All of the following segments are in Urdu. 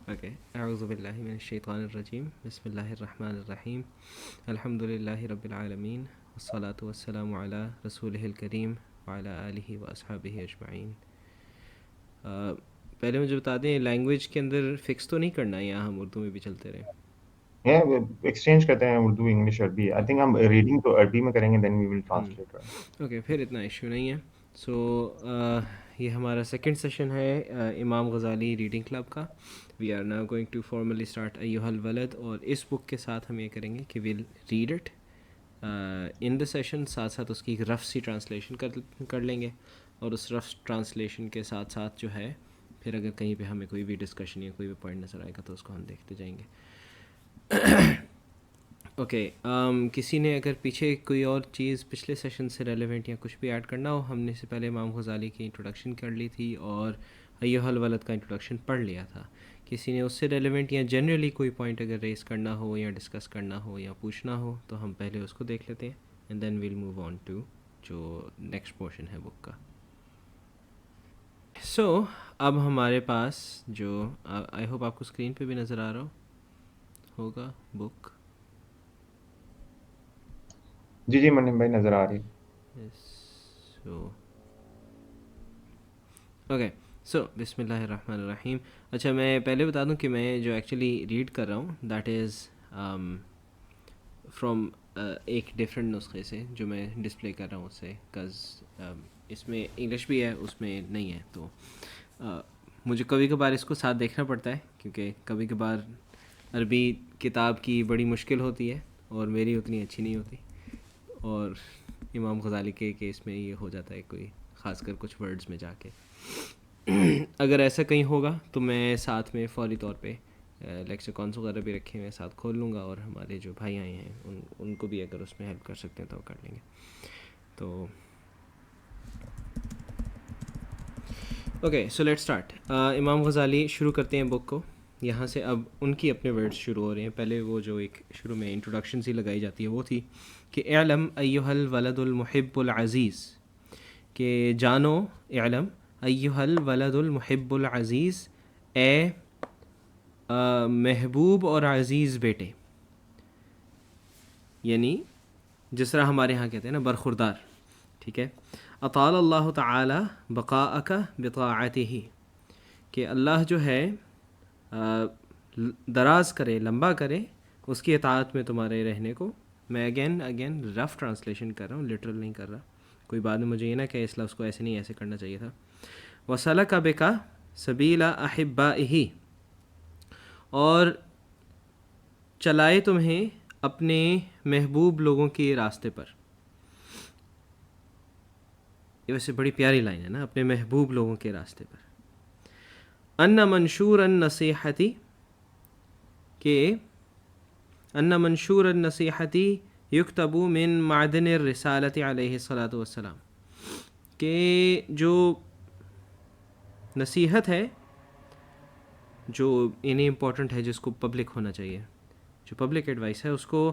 اوکے، اعوذ باللہ من الشیطان الرجیم، بسم اللہ الرحمن الرحیم، الحمد للہ رب العالمین، والصلاة والسلام علی رسولہ الکریم وعلی آلہ واصحابہ اجمعین۔ پہلے مجھے بتا دیں، لینگویج کے اندر فکس تو نہیں کرنا ہے، یہاں ہم اردو میں بھی چلتے رہیں؟ ایکسچینج کرتے ہیں اردو انگلش عربی. آئی تھنک ہم ریڈنگ تو عربی میں کریں گے, دین وی ول ٹرانسلیٹ. اوکے، پھر اتنا ایشو نہیں ہے. سو یہ ہمارا سیکنڈ سیشن ہے امام غزالی ریڈنگ کلب کا. We are now going to formally start ایھا الولد، اور اس بک کے ساتھ ہم یہ کریں گے کہ we'll read it in the session, ساتھ ساتھ اس کی ایک رف سی ٹرانسلیشن کر لیں گے، اور اس رف ٹرانسلیشن کے ساتھ ساتھ جو ہے پھر اگر کہیں پہ ہمیں کوئی بھی ڈسکشن یا کوئی بھی پوائنٹ نظر آئے گا تو اس کو ہم دیکھتے جائیں گے. اوکے، کسی نے اگر پیچھے کوئی اور چیز پچھلے سیشن سے ریلیونٹ یا کچھ بھی ایڈ کرنا ہو، ہم نے سے پہلے امام غزالی کی انٹروڈکشن کر لی تھی اور ایھا الولد کا انٹروڈکشن پڑھ لیا تھا. کسی نے اس سے ریلیونٹ یا جنرلی کوئی پوائنٹ اگر ریز کرنا ہو یا ڈسکس کرنا ہو یا پوچھنا ہو تو ہم پہلے اس کو دیکھ لیتے ہیں، and then we'll move on to جو نیکسٹ پورشن ہے بک کا. سو اب ہمارے پاس جو آئی ہوپ آپ کو اسکرین پہ بھی نظر آ رہا ہوگا بک. جی منیم بھائی نظر آ رہی ہے. اوکے، سو بسم اللہ الرحمن الرحیم. اچھا، میں پہلے بتا دوں کہ میں جو ایکچولی ریڈ کر رہا ہوں دیٹ از فرام ایک ڈفرینٹ نسخے سے جو میں ڈسپلے کر رہا ہوں اس سے، کز اس میں انگلش بھی ہے اس میں نہیں ہے، تو مجھے کبھی کبھار اس کو ساتھ دیکھنا پڑتا ہے کیونکہ کبھی کبھار عربی کتاب کی بڑی مشکل ہوتی ہے اور میری اتنی اچھی نہیں ہوتی، اور امام غزالی کے کیس میں یہ ہو جاتا ہے کوئی خاص کر کچھ ورڈز میں جا کے. اگر ایسا کہیں ہوگا تو میں ساتھ میں فوری طور پہ لیکسیکونس وغیرہ بھی رکھے ہوئے ساتھ کھول لوں گا، اور ہمارے جو بھائی آئے ہیں ان کو بھی اگر اس میں ہیلپ کر سکتے ہیں تو کر لیں گے. تو اوکے، سو لیٹ اسٹارٹ. امام غزالی شروع کرتے ہیں بک کو یہاں سے. اب ان کی اپنے ورڈز شروع ہو رہے ہیں. پہلے وہ جو ایک شروع میں انٹروڈکشن سی لگائی جاتی ہے وہ تھی کہ اعلم ایھا الولد المحب العزیز، کہ جانو، اعلم ایھا الولد المحب العزیز، اے محبوب اور عزیز بیٹے، یعنی جس طرح ہمارے ہاں کہتے ہیں نا برخوردار، ٹھیک ہے. اطال اللہ تعالی بقاءک بطاعتہ، کہ اللہ جو ہے دراز کرے، لمبا کرے اس کی اطاعت میں تمہارے رہنے کو. میں اگین رف ٹرانسلیشن کر رہا ہوں، لٹرل نہیں کر رہا. کوئی بعد میں مجھے یہ نہ کہ اس لفظ کو ایسے نہیں ایسے کرنا چاہیے تھا. وَسَلَكَ بِكَ سَبِيلَ أَحِبَّائِهِ، اور چلائے تمہیں اپنے محبوب لوگوں کے راستے پر. یہ ویسے بڑی پیاری لائن ہے نا، اپنے محبوب لوگوں کے راستے پر. ان منشور النصیحتی، کہ ان منشور النصیحتی یکتب من معدن الرسالۃ علیہ الصلاۃ والسلام، کہ جو نصیحت ہے جو انہیں امپورٹنٹ ہے، جس کو پبلک ہونا چاہیے، جو پبلک ایڈوائس ہے اس کو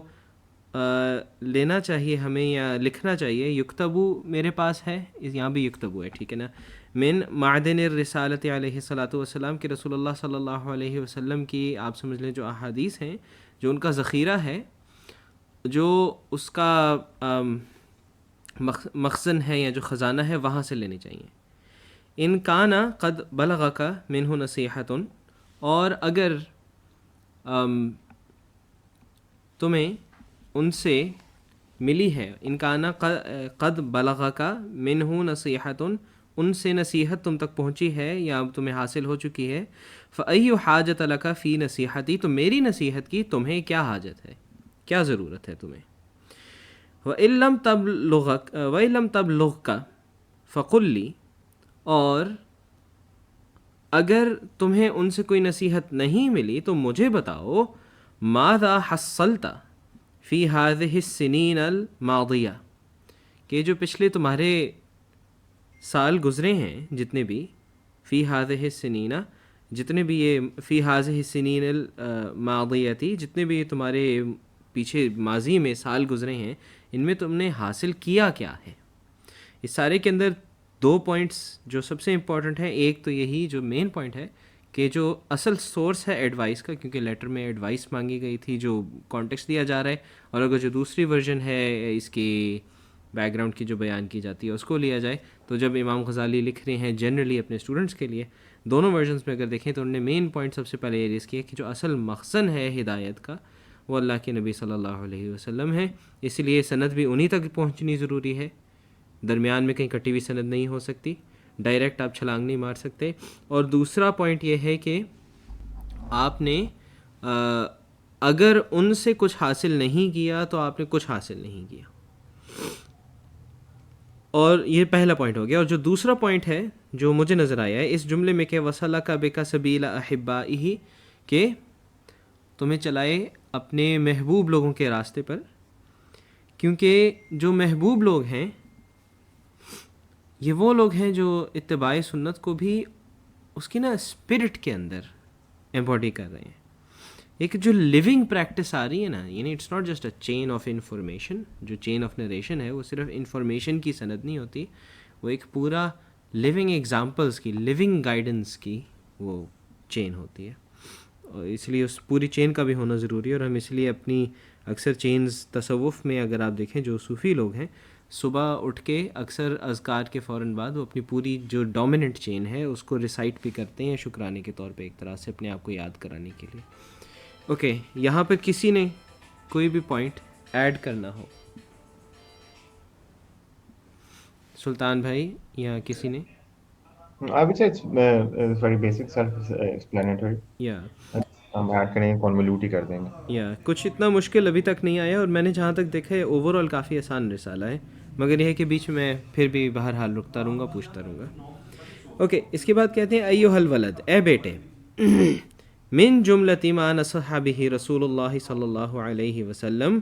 لینا چاہیے ہمیں یا لکھنا چاہیے. یکتبو میرے پاس ہے، یہاں بھی یکتبو ہے، ٹھیک ہے نا. من معدن الرسالۃ علیہ الصلاۃ والسلام، کہ رسول اللہ صلی اللہ علیہ وسلم کی آپ سمجھ لیں جو احادیث ہیں، جو ان کا ذخیرہ ہے، جو اس کا مخزن ہے یا جو خزانہ ہے، وہاں سے لینی چاہیے. ان کان قد بلغک منہ نصیحۃ، اور اگر تمہیں ان سے ملی ہے، ان کان قد بلغک منہ نصیحۃ، ان سے نصیحت تم تک پہنچی ہے یا تمہیں حاصل ہو چکی ہے، فأی حاجۃ لک فی نصیحتی، تو میری نصیحت کی تمہیں کیا حاجت ہے، کیا ضرورت ہے تمہیں. وَإِن لَمْ تَبْلُغْکَ فَقُلْ لِی، اور اگر تمہیں ان سے کوئی نصیحت نہیں ملی تو مجھے بتاؤ. ماذا حصلت فی هذه السنین الماضیہ، کہ جو پچھلے تمہارے سال گزرے ہیں جتنے بھی، فی هذه السنین، جتنے بھی یہ فی هذه السنین الماضیہ، جتنے بھی تمہارے پیچھے ماضی میں سال گزرے ہیں، ان میں تم نے حاصل کیا کیا ہے. اس سارے کے اندر دو پوائنٹس جو سب سے امپورٹنٹ ہیں، ایک تو یہی جو مین پوائنٹ ہے کہ جو اصل سورس ہے ایڈوائس کا، کیونکہ لیٹر میں ایڈوائس مانگی گئی تھی جو کانٹیکسٹ دیا جا رہا ہے، اور اگر جو دوسری ورژن ہے اس کی بیک گراؤنڈ کی جو بیان کی جاتی ہے اس کو لیا جائے، تو جب امام غزالی لکھ رہے ہیں جنرلی اپنے اسٹوڈنٹس کے لیے دونوں ورژنس میں اگر دیکھیں تو انہوں نے مین پوائنٹ سب سے پہلے یہ ریز کیا کہ جو اصل مخزن ہے ہدایت کا وہ اللہ کے نبی صلی اللہ علیہ وسلم ہے، اس لیے سند بھی انہی تک پہنچنی ضروری ہے، درمیان میں کہیں کٹی ہوئی سند نہیں ہو سکتی، ڈائریکٹ آپ چھلانگ نہیں مار سکتے۔ اور دوسرا پوائنٹ یہ ہے کہ آپ نے اگر ان سے کچھ حاصل نہیں کیا تو آپ نے کچھ حاصل نہیں کیا، اور یہ پہلا پوائنٹ ہو گیا۔ اور جو دوسرا پوائنٹ ہے جو مجھے نظر آیا ہے اس جملے میں کہ وَصَلَكَ بِكَ سَبِيلَ أَحِبَّائِهِ، کہ تمہیں چلائے اپنے محبوب لوگوں کے راستے پر، کیونکہ جو محبوب لوگ ہیں یہ وہ لوگ ہیں جو اتباع سنت کو بھی اس کی نا اسپرٹ کے اندر ایمبوڈی کر رہے ہیں۔ ایک جو لیونگ پریکٹس آ رہی ہے نا، یعنی it's not just a chain of information, جو چین آف نریشن ہے وہ صرف انفارمیشن کی سند نہیں ہوتی، وہ ایک پورا لیونگ ایگزامپلس کی، لیونگ گائیڈنس کی وہ چین ہوتی ہے، اور اس لیے اس پوری چین کا بھی ہونا ضروری ہے۔ اور ہم اس لیے اپنی اکثر چینز تصوف میں اگر آپ دیکھیں جو صوفی لوگ ہیں صبح اٹھ کے اکثر اذکار کے فوراً بعد وہ اپنی پوری جو ڈومیننٹ چین ہے اس کو ریسائٹ بھی کرتے ہیں شکرانے کے طور پہ، ایک طرح سے اپنے آپ کو یاد کرانے کے لیے۔ اوکے، یہاں پہ کسی نے کوئی بھی پوائنٹ ایڈ کرنا ہو، سلطان بھائی یا کسی نے؟ I would say it's very basic, self-explanatory. یا ہم ایڈ کریں گے convolute ہی کر دیں گے. کچھ اتنا مشکل ابھی تک نہیں آیا، اور میں نے جہاں تک دیکھا ہے اوور آل کافی آسان رسالہ ہے، مگر یہ ہے کہ بیچ میں پھر بھی بہرحال رکتا رہوں گا، پوچھتا رہوں گا۔ اوکے، اس کے بعد کہتے ہیں ایھا الولد، اے بیٹے، من جملۃ ما نصح به رسول اللہ صلی اللہ علیہ وسلم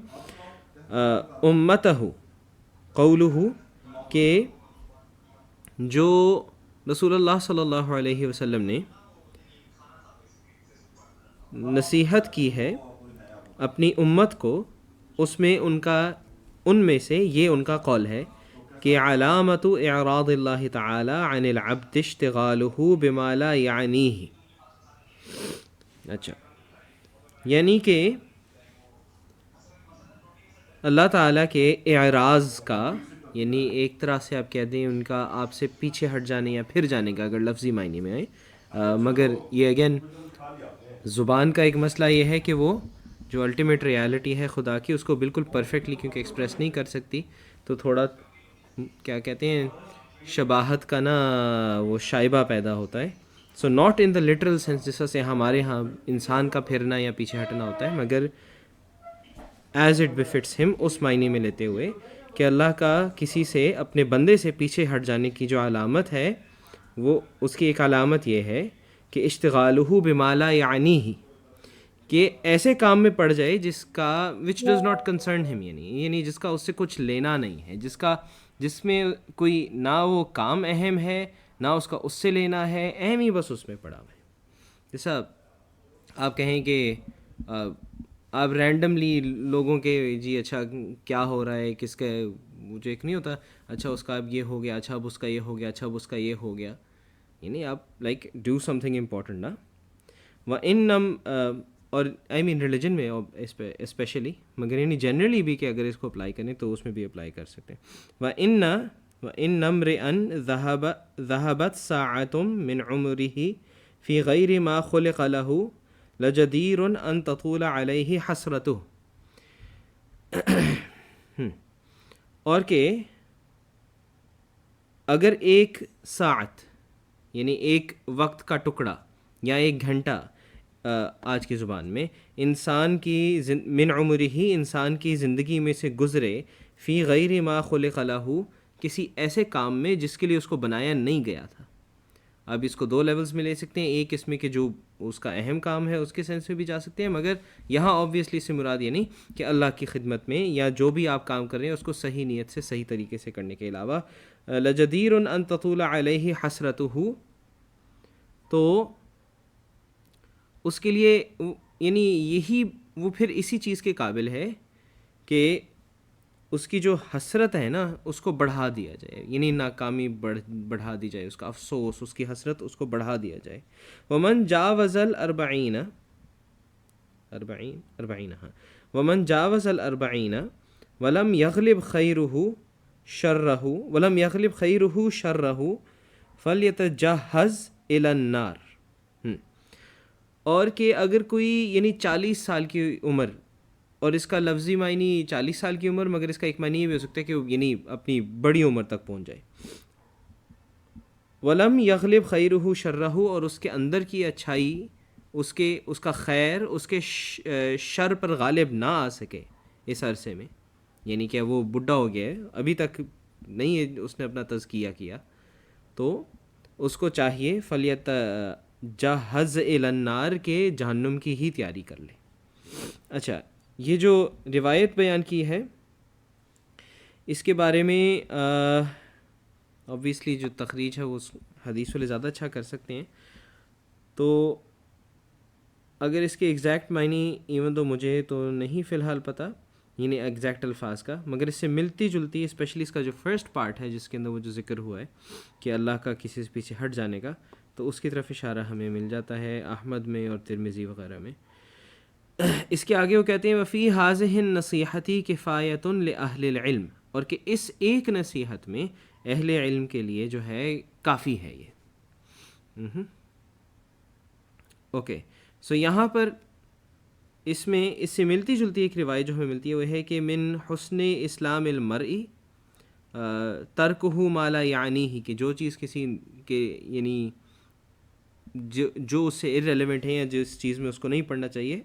امتہ قولہ، کہ جو رسول اللہ صلی اللہ علیہ وسلم نے نصیحت کی ہے اپنی امت کو، اس میں ان میں سے یہ ان کا قول ہے کہ علامت اعراض اللہ تعالی عن العبد اشتغالہ بما لا یعنیہ۔ اچھا، یعنی کہ اللہ تعالیٰ کے اعراض کا، یعنی ایک طرح سے آپ کہہ دیں ان کا آپ سے پیچھے ہٹ جانے یا پھر جانے کا اگر لفظی معنی میں آئے، مگر یہ اگین زبان کا ایک مسئلہ یہ ہے کہ وہ جو الٹیمیٹ ریالٹی ہے خدا کی اس کو بالکل پرفیکٹلی کیونکہ ایکسپریس نہیں کر سکتی، تو تھوڑا کیا کہتے ہیں شباہت کا نا وہ شائبہ پیدا ہوتا ہے۔ So not in the literal sense جس سے ہمارے ہاں انسان کا پھرنا یا پیچھے ہٹنا ہوتا ہے، مگر ایز اٹ بفٹس ہم، اس معنی میں لیتے ہوئے کہ اللہ کا کسی سے اپنے بندے سے پیچھے ہٹ جانے کی جو علامت ہے، وہ اس کی ایک علامت یہ ہے کہ اشتغالہ بما لا یعنیہ، کہ ایسے کام میں پڑ جائے جس کا وچ ڈز ناٹ کنسرن ہم، یعنی جس کا اس سے کچھ لینا نہیں ہے، جس میں کوئی نہ وہ کام اہم ہے نہ اس کا اس سے لینا ہے، اہم ہی بس اس میں پڑا ہوا ہے۔ جیسا آپ کہیں کہ آپ رینڈملی لوگوں کے جی اچھا کیا ہو رہا ہے، کس کا جو ایک نہیں ہوتا، اچھا اس کا اب یہ ہو گیا، اچھا اب اس کا یہ ہو گیا، اچھا اب اس کا یہ ہو گیا، یعنی آپ like do some thing important نا۔ اور آئی مین ریلیجن میں اسپیشلی، مگر یعنی جنرلی بھی کہ اگر اس کو اپلائی کریں تو اس میں بھی اپلائی کر سکتے ہیں۔ وَإِنَّ امْرِئًا ذَهَبَتْ سَاعَةٌ مِّنْ عُمُرِهِ فِي غَيْرِ مَا خُلِقَ لَهُ لَجَدِيرٌ أَن تَطُولَ عَلَيْهِ حَسْرَتُهُ، اور کہ اگر ایک ساعت یعنی ایک وقت کا ٹکڑا یا ایک گھنٹہ آج کی زبان میں انسان کی من عمرہ، انسان کی زندگی میں سے گزرے، فی غیر ما خلق لہ، کسی ایسے کام میں جس کے لیے اس کو بنایا نہیں گیا تھا۔ اب اس کو دو لیولز میں لے سکتے ہیں، ایک اس میں کہ جو اس کا اہم کام ہے اس کے سینس میں بھی جا سکتے ہیں، مگر یہاں آبویسلی سے مراد یہ نہیں کہ اللہ کی خدمت میں یا جو بھی آپ کام کر رہے ہیں اس کو صحیح نیت سے صحیح طریقے سے کرنے کے علاوہ لجدیر ان تطول علیہ حسرتہ، تو اس کے لیے یعنی یہی وہ پھر اسی چیز کے قابل ہے کہ اس کی جو حسرت ہے نا اس کو بڑھا دیا جائے، یعنی ناکامی بڑھا دی جائے، اس کا افسوس، اس کی حسرت اس کو بڑھا دیا جائے. ومن جاوز الاربعین، اربعین ہاں، ومن جاوز الاربعین ولم یغلب خیرہ شرہ، ولم یغلب خیرہ شرہ فلیتجہز الی النار. اور کہ اگر کوئی یعنی 40 سال کی عمر، اور اس کا لفظی معنی 40 سال کی عمر، مگر اس کا ایک معنی یہ بھی ہو سکتا ہے کہ وہ یعنی اپنی بڑی عمر تک پہنچ جائے. ولم یغلب خیرہ شرہ، اور اس کے اندر کی اچھائی، اس کا خیر اس کے شر پر غالب نہ آ سکے اس عرصے میں، یعنی کہ وہ بڈھا ہو گیا ہے، ابھی تک نہیں ہے اس نے اپنا تزکیہ کیا، تو اس کو چاہیے فلیت جہز الی النار کے جہنم کی ہی تیاری کر لے. اچھا، یہ جو روایت بیان کی ہے اس کے بارے میں obviously جو تخریج ہے وہ حدیث والے زیادہ اچھا کر سکتے ہیں. تو اگر اس کے ایگزیکٹ معنی ایون تو مجھے تو نہیں فی الحال پتہ، یعنی ایگزیکٹ الفاظ کا، مگر اس سے ملتی جلتی، اسپیشلی اس کا جو فرسٹ پارٹ ہے جس کے اندر وہ جو ذکر ہوا ہے کہ اللہ کا کسی سے پیچھے ہٹ جانے کا، تو اس کی طرف اشارہ ہمیں مل جاتا ہے احمد میں اور ترمذی وغیرہ میں. اس کے آگے وہ کہتے ہیں وفی حاضح نصیحتی کفایت لأہل العلم، اور کہ اس ایک نصیحت میں اہل علم کے لیے جو ہے کافی ہے یہ. اوکے، سو یہاں پر اس میں اس سے ملتی جلتی ایک روایت جو ہمیں ملتی ہے وہ ہے کہ من حسن اسلام المرئی ترکہ ما لا یعنیہ، کہ جو چیز کسی کے یعنی جو اس سے ارریلیونٹ ہے یا جس چیز میں اس کو نہیں پڑھنا چاہیے،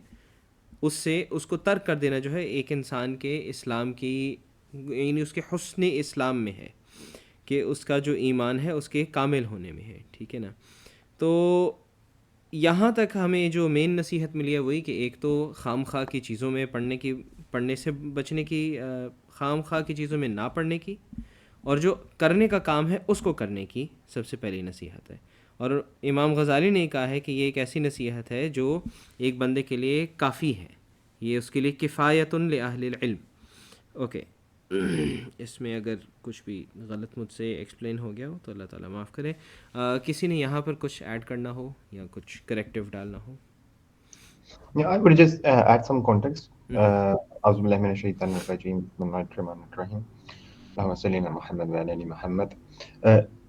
اس کو ترک کر دینا جو ہے ایک انسان کے اسلام کی، یعنی اس کے حسن اسلام میں ہے، کہ اس کا جو ایمان ہے اس کے کامل ہونے میں ہے. ٹھیک ہے نا؟ تو یہاں تک ہمیں جو مین نصیحت ملی ہے وہی کہ ایک تو خام خواہ کی چیزوں میں پڑھنے سے بچنے کی، خام خواہ کی چیزوں میں نہ پڑھنے کی، اور جو کرنے کا کام ہے اس کو کرنے کی سب سے پہلی نصیحت ہے. اور امام غزالی نے کہا ہے کہ یہ ایک ایسی نصیحت ہے جو ایک بندے کے لیے کافی ہے، یہ اس کے لیے کفایت لأہل العلم. اوکے، اس میں اگر کچھ بھی غلط مجھ سے ایکسپلین ہو گیا ہو تو اللہ تعالیٰ معاف کرے. کسی نے یہاں پر کچھ ایڈ کرنا ہو یا کچھ کریکٹیو ڈالنا ہو؟ Yeah, I would just add some context. أعوذ بالله من الشيطان الرجيم. بسم الله الرحمن الرحيم. اللهم صل على محمد وعلى آل محمد.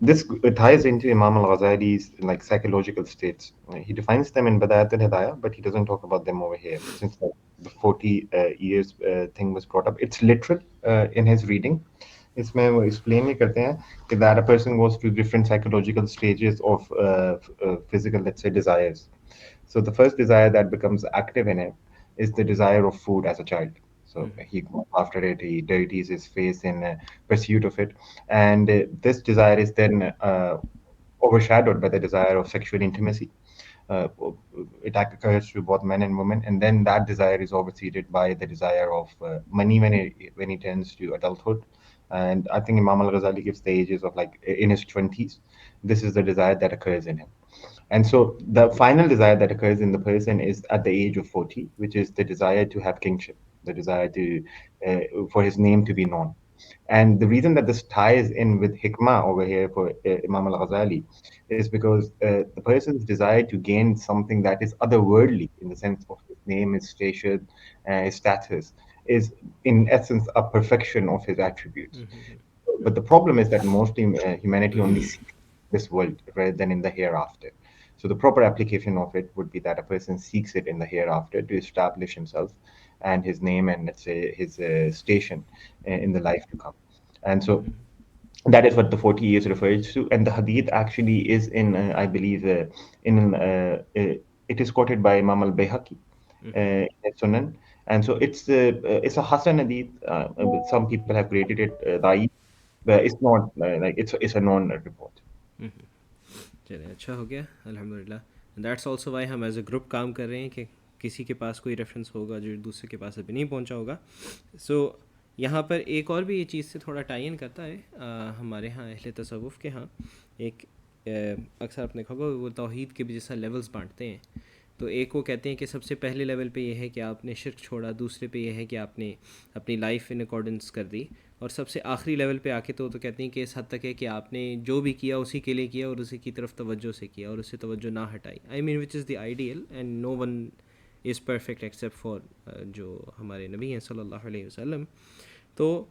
This ties into Imam al-Ghazali's like psychological states. He defines them in Bidayat al-Hidayah, but he doesn't talk about them over here. Since the 40 years thing was brought up, it's literal in his reading. اس میں وہ ایکسپلین بھی کرتے ہیں کہ that a person goes through different psychological stages of physical, let's say, desires. So the first desire that becomes active in him is the desire of food as a child. So he goes after it, he dirties his face in pursuit of it. And this desire is then overshadowed by the desire of sexual intimacy. It occurs to both men and women. And then that desire is overseeded by the desire of money when he turns to adulthood. And I think Imam al-Ghazali gives the ages of like in his 20s. This is the desire that occurs in him. And so the final desire that occurs in the person is at the age of 40, which is the desire to have kingship, the desire to for his name to be known. And the reason that this ties in with hikmah over here for Imam al-Ghazali is because the person's desire to gain something that is otherworldly in the sense of his name, his station, his status, is in essence a perfection of his attributes. But the problem is that mostly humanity only sees this world rather than in the hereafter. So the proper application of it would be that a person seeks it in the hereafter to establish himself and his name and, let's say, his station in the life to come. And so that is what the 40 years refers to. And the hadith actually is in, I believe, it is quoted by Imam al-Bayhaqi in Sunan. And so it's a Hasan hadith. Some people have created it da'if, but it's not like it's a known report. چلے اچھا ہو گیا الحمد للہ. دیٹس آلسو وائی ہم ایز اے گروپ کام کر رہے ہیں کہ کسی کے پاس کوئی ریفرنس ہوگا جو دوسرے کے پاس ابھی نہیں پہنچا ہوگا. سو یہاں پر ایک اور بھی یہ چیز سے تھوڑا ٹائی ان کرتا ہے. ہمارے ہاں اہل تصوف کے ہاں ایک اکثر آپ نے کہا وہ توحید کے بھی جیسا لیولز بانٹتے ہیں. تو ایک وہ کہتے ہیں کہ سب سے پہلے لیول پہ یہ ہے کہ آپ نے شرک چھوڑا، دوسرے پہ یہ ہے کہ آپ نے اپنی لائف ان اکارڈنس کر دی، اور سب سے آخری لیول پہ آ کے تو کہتے ہیں کہ اس حد تک ہے کہ آپ نے جو بھی کیا اسی کے لیے کیا اور اسی کی طرف توجہ سے کیا اور اس سے توجہ نہ ہٹائی. I mean which is the ideal and no one is perfect except for جو ہمارے نبی ہیں صلی اللہ علیہ وسلم. تو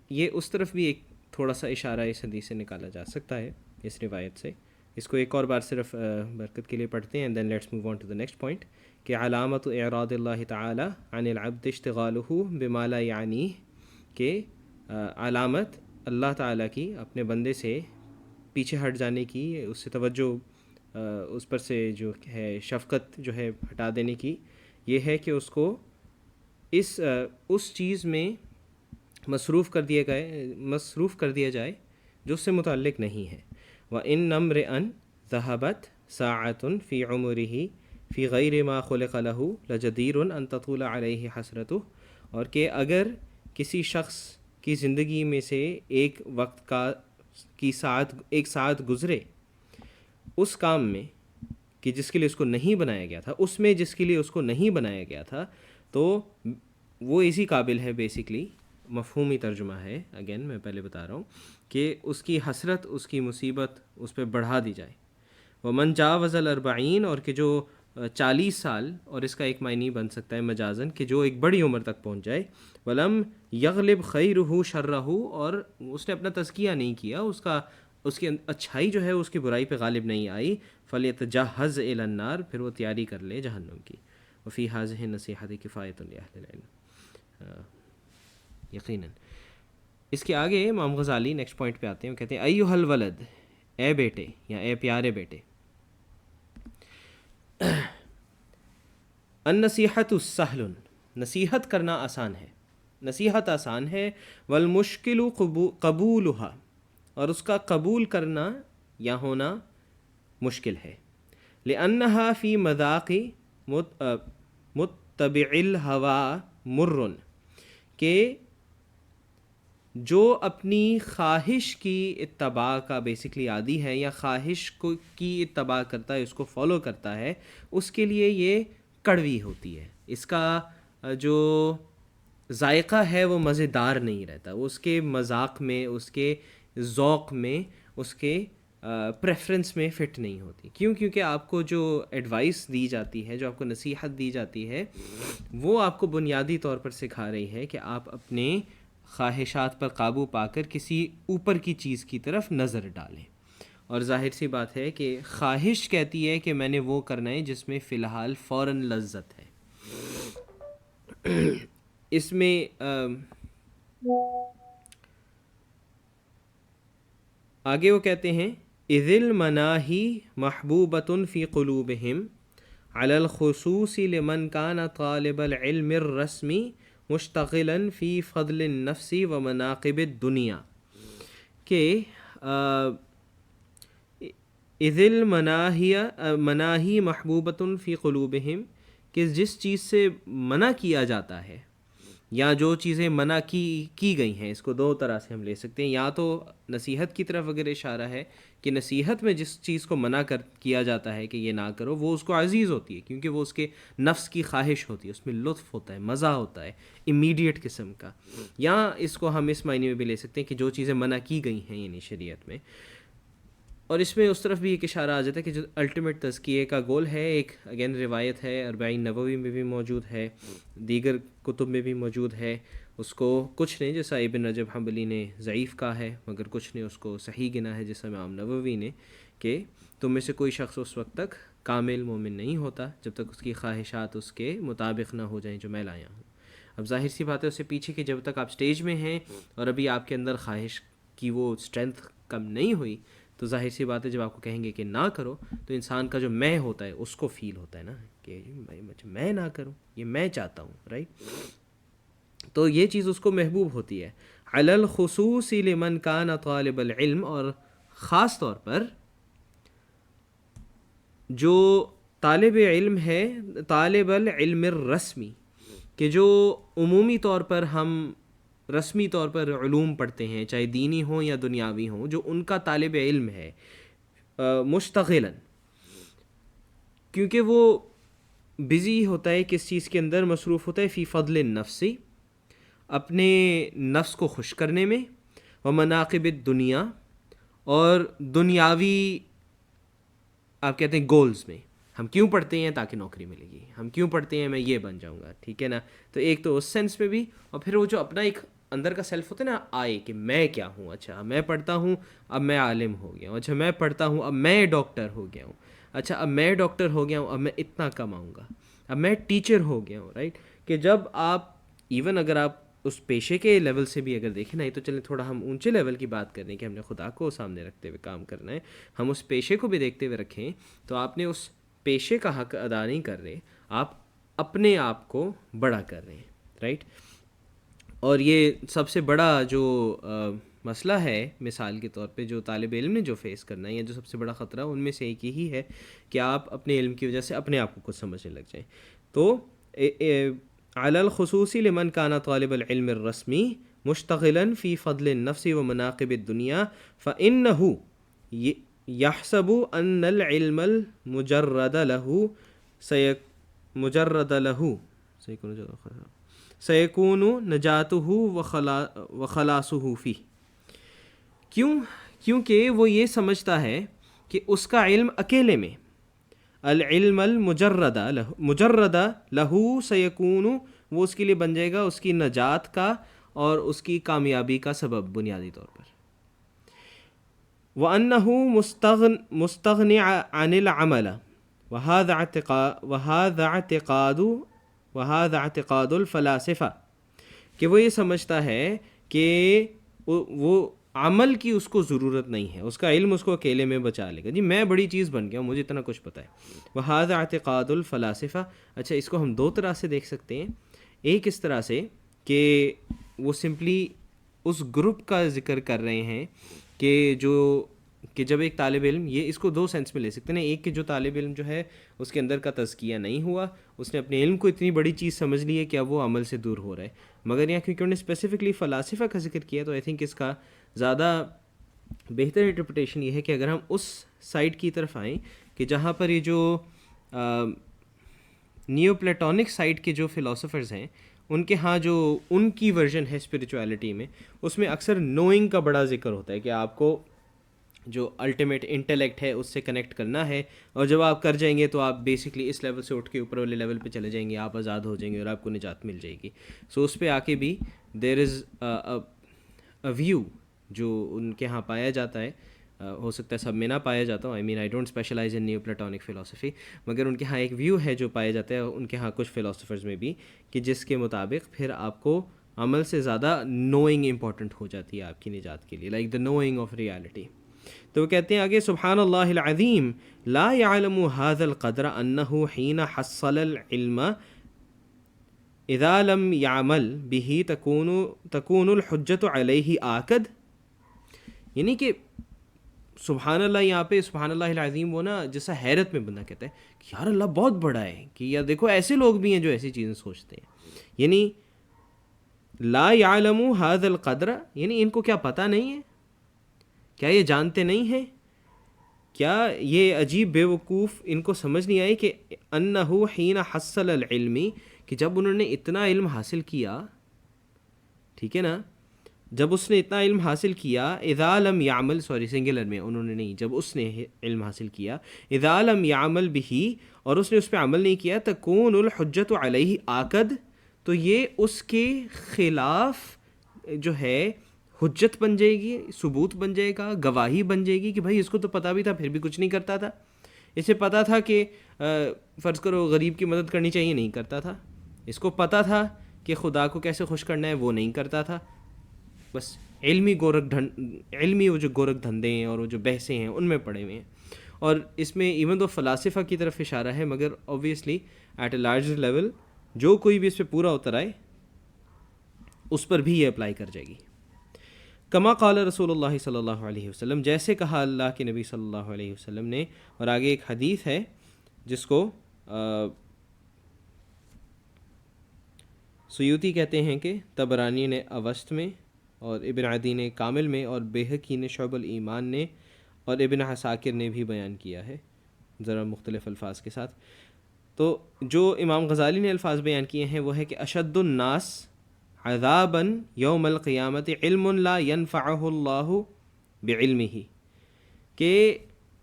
یہ اس طرف بھی ایک تھوڑا سا اشارہ اس حدیث سے نکالا جا سکتا ہے اس روایت سے. اس کو ایک اور بار صرف برکت کے لیے پڑھتے ہیں and then let's move on to the next point کہ علامت اعراض اللہ تعالی عن العبد اشتغالہ بما لا یعنیہ، کہ علامت اللہ تعالیٰ کی اپنے بندے سے پیچھے ہٹ جانے کی، اس سے توجہ اس پر سے جو ہے شفقت جو ہے ہٹا دینے کی، یہ ہے کہ اس کو اس چیز میں مصروف کر دیا جائے جو اس سے متعلق نہیں ہے. وَإِنَّ امْرِئًا ذَهَبَتْ سَاعَةٌ فِي عُمُرِهِ فِي غَيْرِ مَا خُلِقَ لَهُ لَجَدِيرٌ أَن تَطُولَ عَلَيْهِ حَسْرَتُهُ، اور کہ اگر کسی شخص کی زندگی میں سے ایک وقت ایک ساعت گزرے اس کام میں کہ جس کے لیے اس کو نہیں بنایا گیا تھا، اس میں جس کے لیے اس کو نہیں بنایا گیا تھا، تو وہ اسی قابل ہے. بیسکلی مفہومی ترجمہ ہے، اگین میں پہلے بتا رہا ہوں کہ اس کی حسرت، اس کی مصیبت اس پہ بڑھا دی جائے. ومن جاوز الاربعین، اور کہ جو 40 سال، اور اس کا ایک معنی بن سکتا ہے مجازن کہ جو ایک بڑی عمر تک پہنچ جائے. ولم یغلب خیرہ شرہ، اور اس نے اپنا تزکیہ نہیں کیا، اس کی اچھائی جو ہے اس کی برائی پہ غالب نہیں آئی. فلیتجہز الی النار، پھر وہ تیاری کر لے جہنم کی. وفی ہذہ النصیحۃ کفایۃ لاہل العلم. یقیناً اس کے آگے امام غزالی نیکسٹ پوائنٹ پہ آتے ہیں، وہ کہتے ہیں ایھا الولد، اے بیٹے یا اے پیارے بیٹے، النصیحۃ سہل، نصیحت کرنا آسان ہے، نصیحت آسان ہے. والمشکل قبولها، اور اس کا قبول کرنا یا ہونا مشکل ہے. لأنها فی مذاق متبع الہوى مر، کہ جو اپنی خواہش کی اتباع کا بیسکلی عادی ہے یا خواہش کی اتباع کرتا ہے، اس کو فالو کرتا ہے، اس کے لیے یہ کڑوی ہوتی ہے. اس کا جو ذائقہ ہے وہ مزیدار نہیں رہتا، وہ اس کے مذاق میں، اس کے ذوق میں، اس کے پریفرنس میں فٹ نہیں ہوتی. کیونکہ آپ کو جو ایڈوائس دی جاتی ہے، جو آپ کو نصیحت دی جاتی ہے، وہ آپ کو بنیادی طور پر سکھا رہی ہے کہ آپ اپنے خواہشات پر قابو پا کر کسی اوپر کی چیز کی طرف نظر ڈالیں. اور ظاہر سی بات ہے کہ خواہش کہتی ہے کہ میں نے وہ کرنا ہے جس میں فی الحال فوراً لذت ہے. اس میں آگے وہ کہتے ہیں اذ المناہی محبوبۃ فی قلوبہم علی الخصوص لمن کان طالب العلم الرسمی مشتغلا فی فضل النفس و مناقب الدنیا، کہ اذ المناہی محبوبۃ فی قلوبہم، کہ جس چیز سے منع کیا جاتا ہے یا جو چیزیں منع کی گئی ہیں، اس کو دو طرح سے ہم لے سکتے ہیں. یا تو نصیحت کی طرف اگر اشارہ ہے کہ نصیحت میں جس چیز کو منع کیا جاتا ہے کہ یہ نہ کرو، وہ اس کو عزیز ہوتی ہے کیونکہ وہ اس کے نفس کی خواہش ہوتی ہے، اس میں لطف ہوتا ہے، مزہ ہوتا ہے امیڈیٹ قسم کا. یا اس کو ہم اس معنی میں بھی لے سکتے ہیں کہ جو چیزیں منع کی گئی ہیں یعنی شریعت میں. اور اس میں اس طرف بھی ایک اشارہ آ جاتا ہے کہ جو الٹیمیٹ تزکیے کا گول ہے، ایک اگین روایت ہے، اربعین نووی میں بھی موجود ہے، دیگر کتب میں بھی موجود ہے. اس کو کچھ نے جیسا ابن رجب حنبلی نے ضعیف کہا ہے، مگر کچھ نے اس کو صحیح گنا ہے جیسا امام نووی نے، کہ تم میں سے کوئی شخص اس وقت تک کامل مومن نہیں ہوتا جب تک اس کی خواہشات اس کے مطابق نہ ہو جائیں جو میں لایا ہوں. اب ظاہر سی بات ہے اس سے پیچھے کہ جب تک آپ سٹیج میں ہیں اور ابھی آپ کے اندر خواہش کی وہ اسٹرینتھ کم نہیں ہوئی، تو ظاہر سی بات ہے جب آپ کو کہیں گے کہ نہ کرو تو انسان کا جو میں ہوتا ہے اس کو فیل ہوتا ہے نا کہ میں نہ کروں، یہ میں چاہتا ہوں، رائٹ. تو یہ چیز اس کو محبوب ہوتی ہے. علی الخصوص لمن کان طالب العلم، اور خاص طور پر جو طالب علم ہے، طالب العلم الرسمی، کہ جو عمومی طور پر ہم رسمی طور پر علوم پڑھتے ہیں، چاہے دینی ہوں یا دنیاوی ہوں، جو ان کا طالب علم ہے، مشتغلاً، کیونکہ وہ بزی ہوتا ہے کس چیز کے اندر، مصروف ہوتا ہے فی فضل النفسی، اپنے نفس کو خوش کرنے میں، و مناقب الدنیا، اور دنیاوی آپ کہتے ہیں گولز میں. ہم کیوں پڑھتے ہیں؟ تاکہ نوکری ملے گی. ہم کیوں پڑھتے ہیں؟ میں یہ بن جاؤں گا. ٹھیک ہے نا. تو ایک تو اس سینس میں بھی، اور پھر وہ جو اپنا ایک اندر کا سیلف ہوتا ہے نا، آئے کہ میں کیا ہوں. اچھا میں پڑھتا ہوں، اب میں عالم ہو گیا ہوں. اچھا میں پڑھتا ہوں، اب میں ڈاکٹر ہو گیا ہوں. اچھا اب میں ڈاکٹر ہو گیا ہوں، اب میں اتنا کماؤں گا. اب میں ٹیچر ہو گیا ہوں. رائٹ. کہ جب آپ ایون اگر آپ اس پیشے کے لیول سے بھی اگر دیکھیں نا، تو چلیں تھوڑا ہم اونچے لیول کی بات کریں کہ ہم نے خدا کو سامنے رکھتے ہوئے کام کرنا ہے، ہم اس پیشے کو بھی دیکھتے ہوئے رکھیں، تو آپ نے اس پیشے کا حق ادا نہیں کر رہے، آپ اپنے آپ کو بڑا کر رہے ہیں. رائٹ. اور یہ سب سے بڑا جو مسئلہ ہے مثال کے طور پہ جو طالب علم نے جو فیس کرنا ہے، یا جو سب سے بڑا خطرہ ان میں سے ایک یہی ہے کہ آپ اپنے علم کی وجہ سے اپنے آپ کو کچھ سمجھنے لگ جائیں. تو علی الخصوصی لمن کان طالب العلم الرسمی مشتغلا فی فضل النفس و مناقب الدنیا فإنه يحسب ان العلم المجرد له سیکون نجاتہ وخلاصہ فی. کیونکہ وہ یہ سمجھتا ہے کہ اس کا علم اکیلے میں، العلم مجرد لہو سیکون، وہ اس کے لیے بن جائے گا اس کی نجات کا اور اس کی کامیابی کا سبب بنیادی طور پر. وَأَنَّهُ مُسْتَغْنِ عَنِ الْعَمَلِ وَهَذَا اعتقاد الفلاسفہ، کہ وہ یہ سمجھتا ہے کہ وہ عمل کی اس کو ضرورت نہیں ہے، اس کا علم اس کو اکیلے میں بچا لے گا. جی میں بڑی چیز بن گیا ہوں، مجھے اتنا کچھ پتہ ہے. وَهَذَا اعتقاد الفلاسفہ. اچھا اس کو ہم دو طرح سے دیکھ سکتے ہیں. ایک اس طرح سے کہ وہ سمپلی اس گروپ کا ذکر کر رہے ہیں کہ جب ایک طالب علم، یہ اس کو دو سینس میں لے سکتے ہیں. ایک کہ جو طالب علم جو ہے اس کے اندر کا تزکیہ نہیں ہوا، اس نے اپنے علم کو اتنی بڑی چیز سمجھ لی ہے کہ اب وہ عمل سے دور ہو رہا ہے. مگر یہاں کیونکہ انہوں نے اسپیسیفکلی فلاسفہ کا ذکر کیا، تو آئی تھنک اس کا زیادہ بہتر انٹرپریٹیشن یہ ہے کہ اگر ہم اس سائڈ کی طرف آئیں کہ جہاں پر یہ جو نیو پلیٹونک سائڈ کے جو فلاسفرز ہیں، ان کے ہاں جو ان کی ورژن ہے اسپریچویلٹی میں، اس میں اکثر نوئنگ کا بڑا ذکر ہوتا ہے کہ آپ کو جو الٹیمیٹ انٹلیکٹ ہے اس سے کنیکٹ کرنا ہے، اور جب آپ کر جائیں گے تو آپ بیسکلی اس لیول سے اٹھ کے اوپر والے لیول پہ چلے جائیں گے، آپ آزاد ہو جائیں گے اور آپ کو نجات مل جائے گی. سو اس پہ آ کے بھی دیر از اے ویو جو ان کے ہاں پایا جاتا ہے. ہو سکتا ہے سب میں نہ پایا جاتا ہوں، I don't specialise in neo platonic philosophy, مگر ان کے ہاں ایک ویو ہے جو پایا جاتا ہے ان کے ہاں کچھ فلاسفرز میں بھی، کہ جس کے مطابق پھر آپ کو عمل سے زیادہ نوئنگ امپورٹنٹ ہو جاتی ہے آپ کی نجات کے لیے، like the knowing of reality. تو وہ کہتے ہیں آگے، سبحان اللہ العظیم لا يعلم هذا القدر انه حين حصل العلم اذا لم يعمل به تكون الحجة عليه آکد. یعنی کہ سبحان اللہ، یہاں پہ سبحان اللہ العظیم وہ نا جیسا حیرت میں بندہ کہتا ہے کہ یار اللہ بہت بڑا ہے، کہ یار دیکھو ایسے لوگ بھی ہیں جو ایسی چیزیں سوچتے ہیں. یعنی لا يعلم هذا القدر، یعنی ان کو کیا پتہ نہیں ہے؟ کیا یہ جانتے نہیں ہیں؟ کیا یہ عجیب بے وقوف ان کو سمجھ نہیں آئی کہ انہو حین حصل العلمی، کہ جب انہوں نے اتنا علم حاصل کیا، ٹھیک ہے نا، جب اس نے اتنا علم حاصل کیا، اذا لم یعمل، سوری سنگولر میں انہوں نے نہیں، جب اس نے علم حاصل کیا، اذا لم یعمل بہ، اور اس نے اس پہ عمل نہیں کیا، تکون الحجت علیہ آکد، تو یہ اس کے خلاف جو ہے حجت بن جائے گی، ثبوت بن جائے گا، گواہی بن جائے گی کہ بھائی اس کو تو پتہ بھی تھا پھر بھی کچھ نہیں کرتا تھا. اسے پتہ تھا کہ فرض کرو غریب کی مدد کرنی چاہیے، نہیں کرتا تھا. اس کو پتہ تھا کہ خدا کو کیسے خوش کرنا ہے، وہ نہیں کرتا تھا. بس علمی وہ جو گورکھ دھندے ہیں اور وہ جو بحثیں ہیں ان میں پڑے ہوئے ہیں. اور اس میں ایون تو فلاسفہ کی طرف اشارہ ہے، مگر obviously at a large level جو کوئی بھی اس پہ پورا اتر آئے اس پر بھی یہ اپلائی کر جائے گی. کما قال رسول اللہ صلی اللہ علیہ وسلم، جیسے کہا اللہ کے نبی صلی اللہ علیہ وسلم نے. اور آگے ایک حدیث ہے جس کو سیوطی کہتے ہیں کہ طبرانی نے اوسط میں، اور ابن عدی نے کامل میں، اور بیہقی نے شعب الایمان نے، اور ابن عساکر نے بھی بیان کیا ہے ذرا مختلف الفاظ کے ساتھ. تو جو امام غزالی نے الفاظ بیان کیے ہیں وہ ہے کہ اشد الناس عذابا یوم القیامت علم لا ينفعہ اللہ بعلمہ، کہ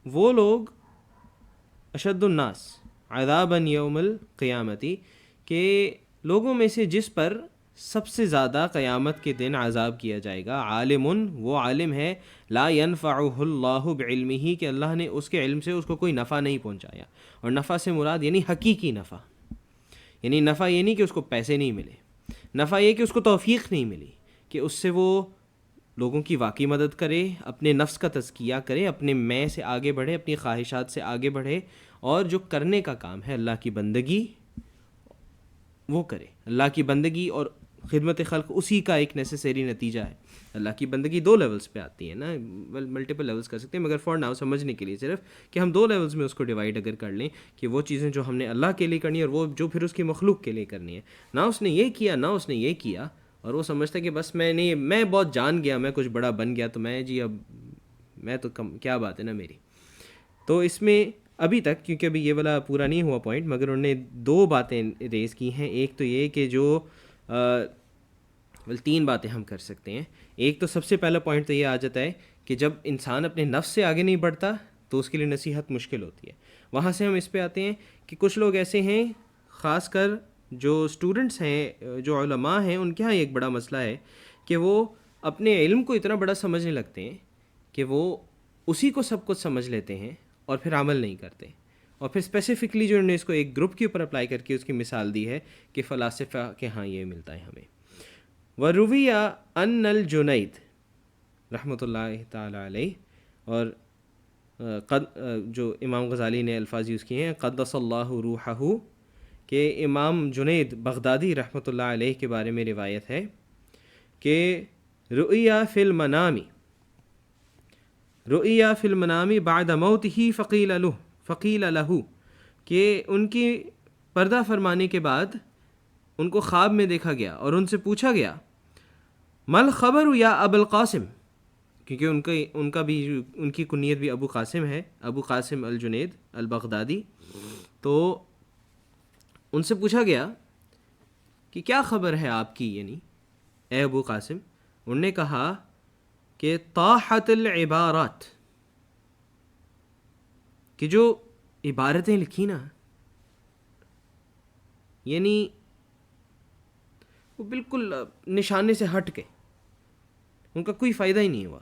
وہ لوگ اشد الناس عذابا یوم القیامتی، کہ لوگوں میں سے جس پر سب سے زیادہ قیامت کے دن عذاب کیا جائے گا، عالم، وہ عالم ہے، لا ينفعہ اللہ بعلمہ، کہ اللہ نے اس کے علم سے اس کو کوئی نفع نہیں پہنچایا. اور نفع سے مراد یعنی حقیقی نفع، یعنی نفع یہ نہیں کہ اس کو پیسے نہیں ملے، نفع یہ کہ اس کو توفیق نہیں ملی کہ اس سے وہ لوگوں کی واقعی مدد کرے، اپنے نفس کا تزکیہ کرے، اپنے میں سے آگے بڑھے، اپنی خواہشات سے آگے بڑھے، اور جو کرنے کا کام ہے اللہ کی بندگی وہ کرے. اللہ کی بندگی اور خدمت خلق اسی کا ایک نیسیسری نتیجہ ہے. اللہ کی بندگی 2 لیولز پہ آتی ہے نا، ملٹیپل لیولز کر سکتے ہیں، مگر فار ناؤ سمجھنے کے لیے صرف کہ ہم 2 لیولز میں اس کو ڈیوائڈ اگر کر لیں کہ وہ چیزیں جو ہم نے اللہ کے لیے کرنی ہے اور وہ جو پھر اس کی مخلوق کے لیے کرنی ہے. نہ اس نے یہ کیا نہ اس نے یہ کیا، اور وہ سمجھتا ہے کہ بس میں بہت جان گیا، میں کچھ بڑا بن گیا، تو میں جی اب میں تو کیا بات ہے نا میری. تو اس میں ابھی تک کیونکہ ابھی یہ والا پورا نہیں ہوا پوائنٹ، مگر انہوں نے 2 باتیں ریز کی ہیں. ایک تو یہ کہ جو 3 باتیں ہم کر سکتے ہیں. ایک تو سب سے پہلا پوائنٹ تو یہ آ جاتا ہے کہ جب انسان اپنے نفس سے آگے نہیں بڑھتا تو اس کے لیے نصیحت مشکل ہوتی ہے. وہاں سے ہم اس پہ آتے ہیں کہ کچھ لوگ ایسے ہیں، خاص کر جو اسٹوڈنٹس ہیں، جو علماء ہیں، ان کے ہاں ایک بڑا مسئلہ ہے کہ وہ اپنے علم کو اتنا بڑا سمجھنے لگتے ہیں کہ وہ اسی کو سب کچھ سمجھ لیتے ہیں اور پھر عمل نہیں کرتے. اور پھر اسپیسیفکلی جو انہوں نے اس کو ایک گروپ کے اوپر اپلائی کر کے اس کی مثال دی ہے کہ فلاسفہ کے ہاں یہ ملتا ہے ہمیں. ورویہ ان الجنید رحمۃ اللہ تعالی علیہ، اور جو امام غزالی نے الفاظ یوز کیے ہیں قدس اللہ روحہ، کہ امام جنید بغدادی رحمۃ اللہ علیہ کے بارے میں روایت ہے کہ رؤیا فی المنام بعد موتہ فقیل لہ، کہ ان کی پردہ فرمانے کے بعد ان کو خواب میں دیکھا گیا اور ان سے پوچھا گیا مل خبر یا ابو القاسم، کیونکہ ان کا بھی ان کی کنیت بھی ابو قاسم ہے، ابو قاسم الجنید البغدادی. تو ان سے پوچھا گیا کہ کیا خبر ہے آپ کی، یعنی اے ابو قاسم. انہوں نے کہا کہ طاحت العبارات، کہ جو عبارتیں لکھی نا، یعنی وہ بالکل نشانے سے ہٹ گئے، ان کا کوئی فائدہ ہی نہیں ہوا.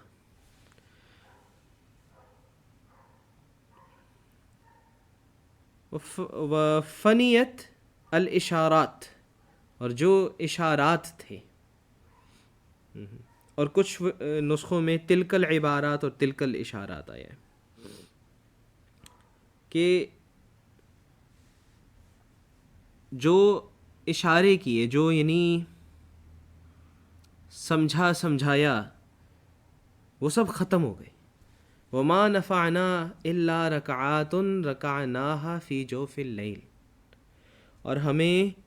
وفنیت الاشارات، اور جو اشارات تھے، اور کچھ نسخوں میں تلک العبارات اور تلک الاشارات آیا ہے کہ جو اشارے کیے، جو یعنی سمجھایا، وہ سب ختم ہو گئے. وما نفعنا الا رکعات رکعناها فی جوف اللیل، اور ہمیں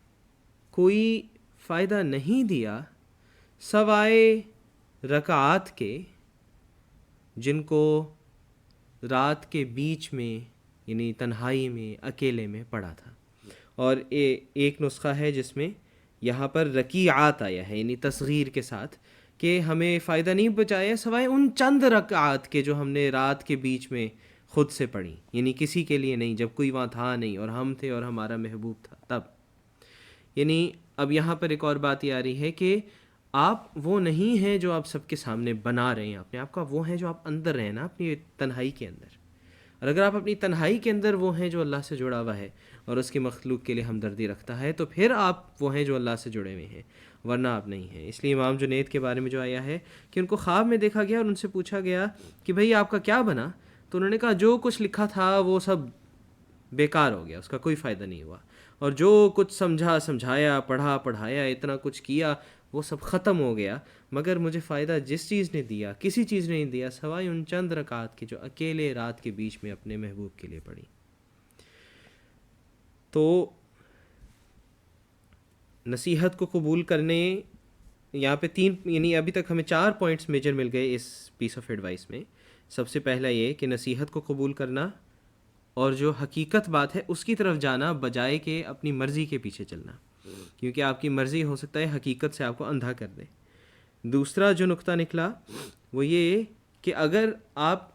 کوئی فائدہ نہیں دیا سوائے رکعات کے جن کو رات کے بیچ میں یعنی تنہائی میں اکیلے میں پڑھا تھا. اور ایک نسخہ ہے جس میں یہاں پر رکیعات آیا ہے، یعنی تصغیر کے ساتھ، کہ ہمیں فائدہ نہیں بچایا سوائے ان چند رکعات کے جو ہم نے رات کے بیچ میں خود سے پڑھی، یعنی کسی کے لیے نہیں، جب کوئی وہاں تھا نہیں اور ہم تھے اور ہمارا محبوب تھا تب. یعنی اب یہاں پر ایک اور بات یہ آ رہی ہے کہ آپ وہ نہیں ہیں جو آپ سب کے سامنے بنا رہے ہیں اپنے آپ کا، وہ ہیں جو آپ اندر رہیں نا، اپنی تنہائی کے اندر. اور اگر آپ اپنی تنہائی کے اندر وہ ہیں جو اللہ سے جڑا ہوا ہے اور اس کی مخلوق کے لیے ہمدردی رکھتا ہے، تو پھر آپ وہ ہیں جو اللہ سے جڑے ہوئے ہیں، ورنہ آپ نہیں ہیں. اس لیے امام جنید کے بارے میں جو آیا ہے کہ ان کو خواب میں دیکھا گیا اور ان سے پوچھا گیا کہ بھئی آپ کا کیا بنا، تو انہوں نے کہا جو کچھ لکھا تھا وہ سب بیکار ہو گیا، اس کا کوئی فائدہ نہیں ہوا، اور جو کچھ سمجھایا، پڑھایا، اتنا کچھ کیا، وہ سب ختم ہو گیا، مگر مجھے فائدہ جس چیز نے دیا، کسی چیز نے نہیں دیا سوائے ان چند رکعات کے جو اکیلے رات کے بیچ میں اپنے محبوب کے لیے پڑھی. تو نصیحت کو قبول کرنے یہاں پہ 3، یعنی ابھی تک ہمیں 4 پوائنٹس میجر مل گئے اس پیس آف ایڈوائس میں. سب سے پہلا یہ کہ نصیحت کو قبول کرنا اور جو حقیقت بات ہے اس کی طرف جانا بجائے کہ اپنی مرضی کے پیچھے چلنا، کیونکہ آپ کی مرضی ہو سکتا ہے حقیقت سے آپ کو اندھا کر دے۔ دوسرا جو نقطہ نکلا وہ یہ کہ اگر آپ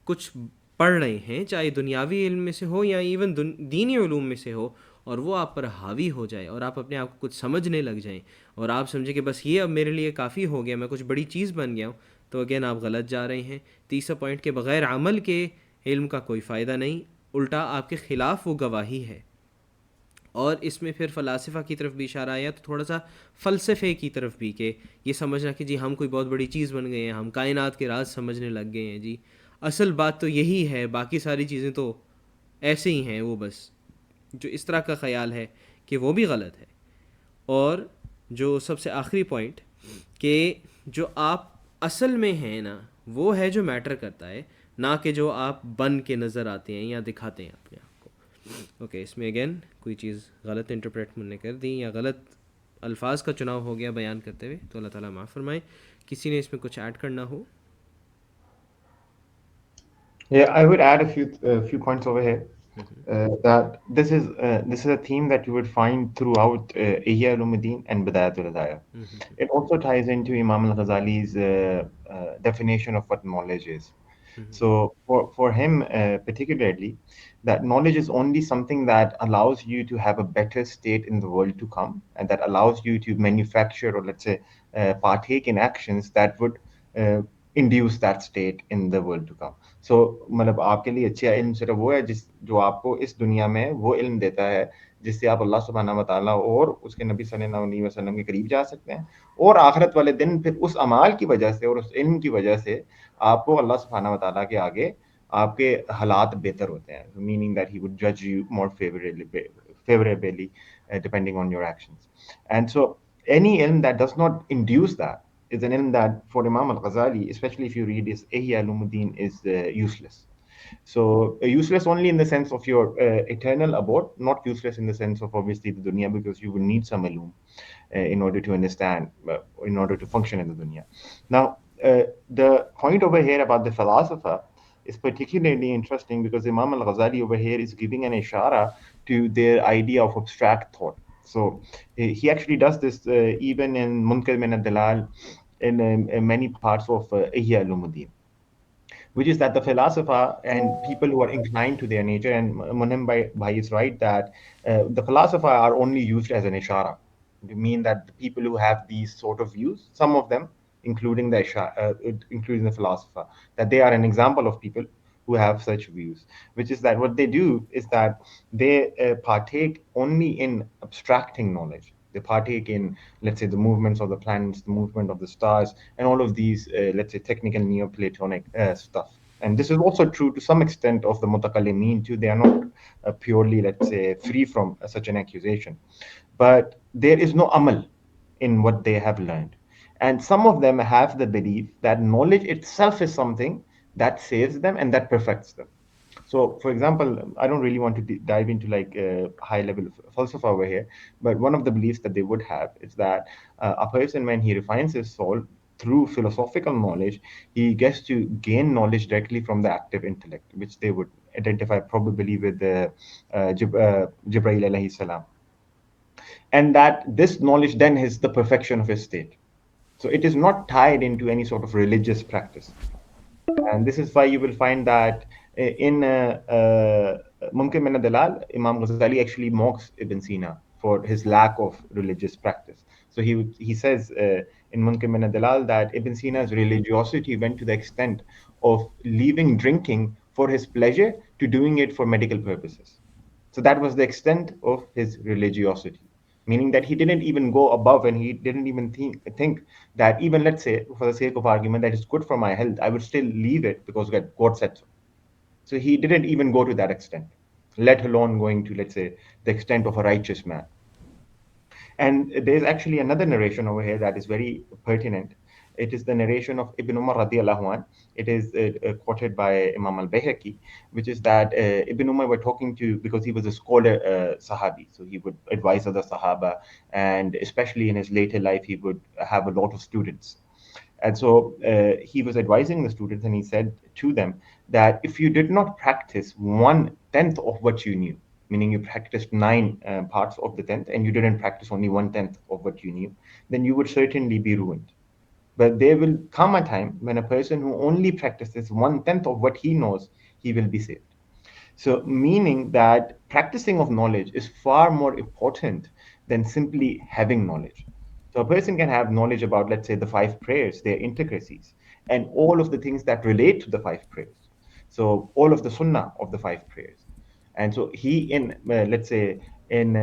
کچھ پڑھ رہے ہیں، چاہے دنیاوی علم میں سے ہو یا ایون دینی علوم میں سے ہو، اور وہ آپ پر حاوی ہو جائے اور آپ اپنے آپ کو کچھ سمجھنے لگ جائیں اور آپ سمجھیں کہ بس یہ اب میرے لیے کافی ہو گیا، میں کچھ بڑی چیز بن گیا ہوں، تو اگین آپ غلط جا رہے ہیں۔ تیسرا پوائنٹ کہ بغیر عمل کے علم کا کوئی فائدہ نہیں، الٹا آپ کے خلاف وہ گواہی ہے۔ اور اس میں پھر فلاسفہ کی طرف بھی اشارہ آیا، تو تھوڑا سا فلسفے کی طرف بھی، کہ یہ سمجھنا کہ جی ہم کوئی بہت بڑی چیز بن گئے ہیں، ہم کائنات کے راز سمجھنے لگ گئے ہیں، جی اصل بات تو یہی ہے، باقی ساری چیزیں تو ایسے ہی ہیں، وہ بس جو اس طرح کا خیال ہے کہ وہ بھی غلط ہے۔ اور جو سب سے آخری پوائنٹ کہ جو آپ اصل میں ہیں نا وہ ہے جو میٹر کرتا ہے، نہ کہ جو آپ بن کے نظر آتے ہیں یا دکھاتے ہیں اپنے آپ کو۔ اوکے، اس میں اگین کوئی چیز غلط انٹرپریٹ میں نے کر دی یا غلط الفاظ کا چناؤ ہو گیا بیان کرتے ہوئے تو اللہ تعالیٰ معاف فرمائے۔ کسی نے اس میں کچھ ایڈ کرنا ہو؟ Yeah, I would add a few points over here. That this is a theme that you would find throughout Ihya Ulumuddin and Bidayatul Hidayah. It also ties into Imam al-Ghazali's definition of what knowledge is. So for him particularly, that knowledge is only something that allows you to have a better state in the world to come, and that allows you to manufacture, or let's say partake in actions that would induce that state in the world to come. So مطلب آپ کے لیے اچھا علم صرف وہ ہے جو آپ کو اس دنیا میں وہ علم دیتا ہے جس سے آپ اللہ سبحانہ وتعالیٰ اور اس کے نبی صلی اللہ علیہ وسلم کے قریب جا سکتے ہیں، اور آخرت والے دن پھر اس اعمال کی وجہ سے اور اس علم کی وجہ سے آپ کو اللہ سبحانہ وتعالیٰ کے آگے آپ کے حالات بہتر ہوتے ہیں، meaning that he would judge you more favorably depending on your actions. And so any ilm that does not induce that is an ilm that for Imam al-Ghazali, especially if you read his Ihya Ulumuddin, is useless. So useless only in the sense of your eternal abode, not useless in the sense of obviously the dunya, because you will need some ilm in order to understand, in order to function in the dunya. Now, the point over here about the philosopher is particularly interesting because Imam al-Ghazali over here is giving an ishara to their idea of abstract thought. So he actually does this even in Munkar min ad-Dalal, in many parts of Ihya Ulumuddin, which is that the philosopher and people who are inclined to their nature, and Munhim Bhai is right that the philosopher are only used as an ishara, to mean that the people who have these sort of views, some of them, including the philosopher, that they are an example of people who have such views, which is that what they do is that they partake only in abstracting knowledge. They partake in, let's say, the movements of the planets, the movement of the stars, and all of these, let's say, technical Neoplatonic stuff. And this is also true to some extent of the Mutakallimin too. They are not purely, let's say, free from such an accusation. But there is no amal in what they have learned. And some of them have the belief that knowledge itself is something that saves them and that perfects them. So, for example, I don't really want to dive into like a high level of falsafa over here, but one of the beliefs that they would have is that a person, when he refines his soul through philosophical knowledge, he gets to gain knowledge directly from the active intellect, which they would identify probably with the Jibreel alayhi salam. And that this knowledge then is the perfection of his state. So it is not tied into any sort of religious practice. And this is why you will find that in Mumkin min Dalal, Imam Ghazali actually mocks Ibn Sina for his lack of religious practice. So he says in Mumkin min Dalal that Ibn Sina's religiosity went to the extent of leaving drinking for his pleasure to doing it for medical purposes. So that was the extent of his religiosity, meaning that he didn't even go above, and he didn't even think that even, let's say, for the sake of argument, that is good for my health, I would still leave it because God said so. So he didn't even go to that extent, let alone going to, let's say, the extent of a righteous man. And there's actually another narration over here that is very pertinent. It is the narration of Ibn Umar radiallahu anh. It is quoted by Imam al-Bayhaqi, which is that Ibn Umar were talking to, because he was a scholar Sahabi, so he would advise other Sahaba, and especially in his later life, he would have a lot of students. And so he was advising the students, and he said to them that if you did not practice one tenth of what you knew, meaning you practiced 9 parts of the 10th and you didn't practice only 1/10 of what you knew, then you would certainly be ruined. But there will come a time when a person who only practices 1/10 of what he knows, he will be saved. So, meaning that practicing of knowledge is far more important than simply having knowledge. So, a person can have knowledge about, let's say, the 5 prayers, their intricacies, and all of the things that relate to the 5 prayers. So, all of the sunnah of the 5 prayers. And so, he, let's say, in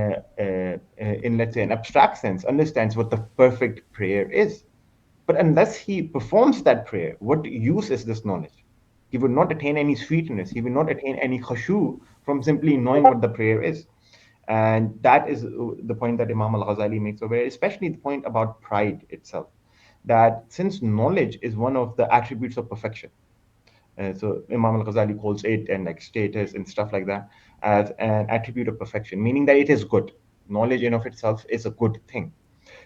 let's say an abstract sense, understands what the perfect prayer is. But unless he performs that prayer, what use is this knowledge? He would not attain any sweetness. He will not attain any khushu from simply knowing what the prayer is. And that is the point that Imam al-Ghazali makes over here, especially the point about pride itself. That since knowledge is one of the attributes of perfection, so Imam al-Ghazali calls it and like status and stuff like that as an attribute of perfection, meaning that it is good. Knowledge in of itself is a good thing.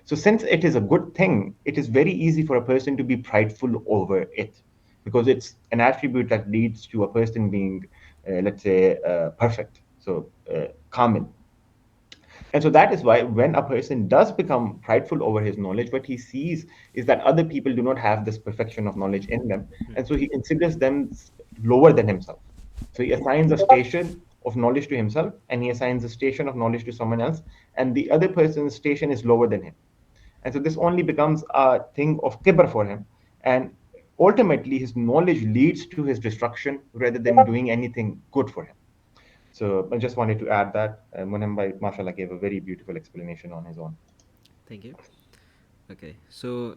So since it is a good thing, it is very easy for a person to be prideful over it because it's an attribute that leads to a person being, let's say, perfect. So kamil. And so that is why when a person does become prideful over his knowledge, what he sees is that other people do not have this perfection of knowledge in them. And so he considers them lower than himself. So he assigns a station of knowledge to himself and he assigns a station of knowledge to someone else. And the other person's station is lower than him. And so this only becomes a thing of kibr for him. And ultimately, his knowledge leads to his destruction rather than doing anything good for him. So I just wanted to add that. Munham Bhai, mashallah, gave a very beautiful explanation on his own. Thank you. Okay, so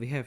We have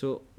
So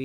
we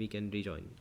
we can rejoin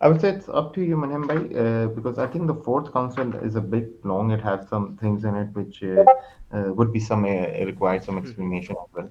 I would say it's up to you, Munham Bhai, because I think the fourth council is a bit long. It has some things in it which would be require some explanation as well.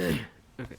Okay,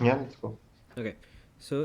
Yeah, let's go. Okay, so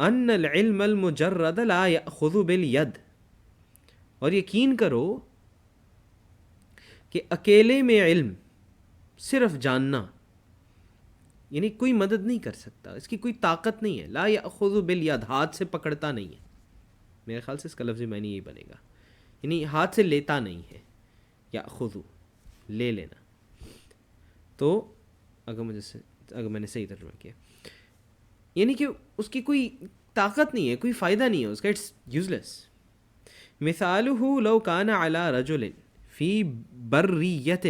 ان العلم المجرد لا یأخذ بالید، اور یقین کرو کہ اکیلے میں علم، صرف جاننا، یعنی کوئی مدد نہیں کر سکتا، اس کی کوئی طاقت نہیں ہے. لا یأخذ بالید، ہاتھ سے پکڑتا نہیں ہے. میرے خیال سے اس کا لفظی معنی یہی بنے گا، یعنی ہاتھ سے لیتا نہیں ہے. یأخذ لے لینا. تو اگر میں نے صحیح ترجمہ کیا، یعنی کہ اس کی کوئی طاقت نہیں ہے، کوئی فائدہ نہیں ہے اس کا، اٹس یوز لیس. مثالہ لو کان علی رجل فی بریۃ،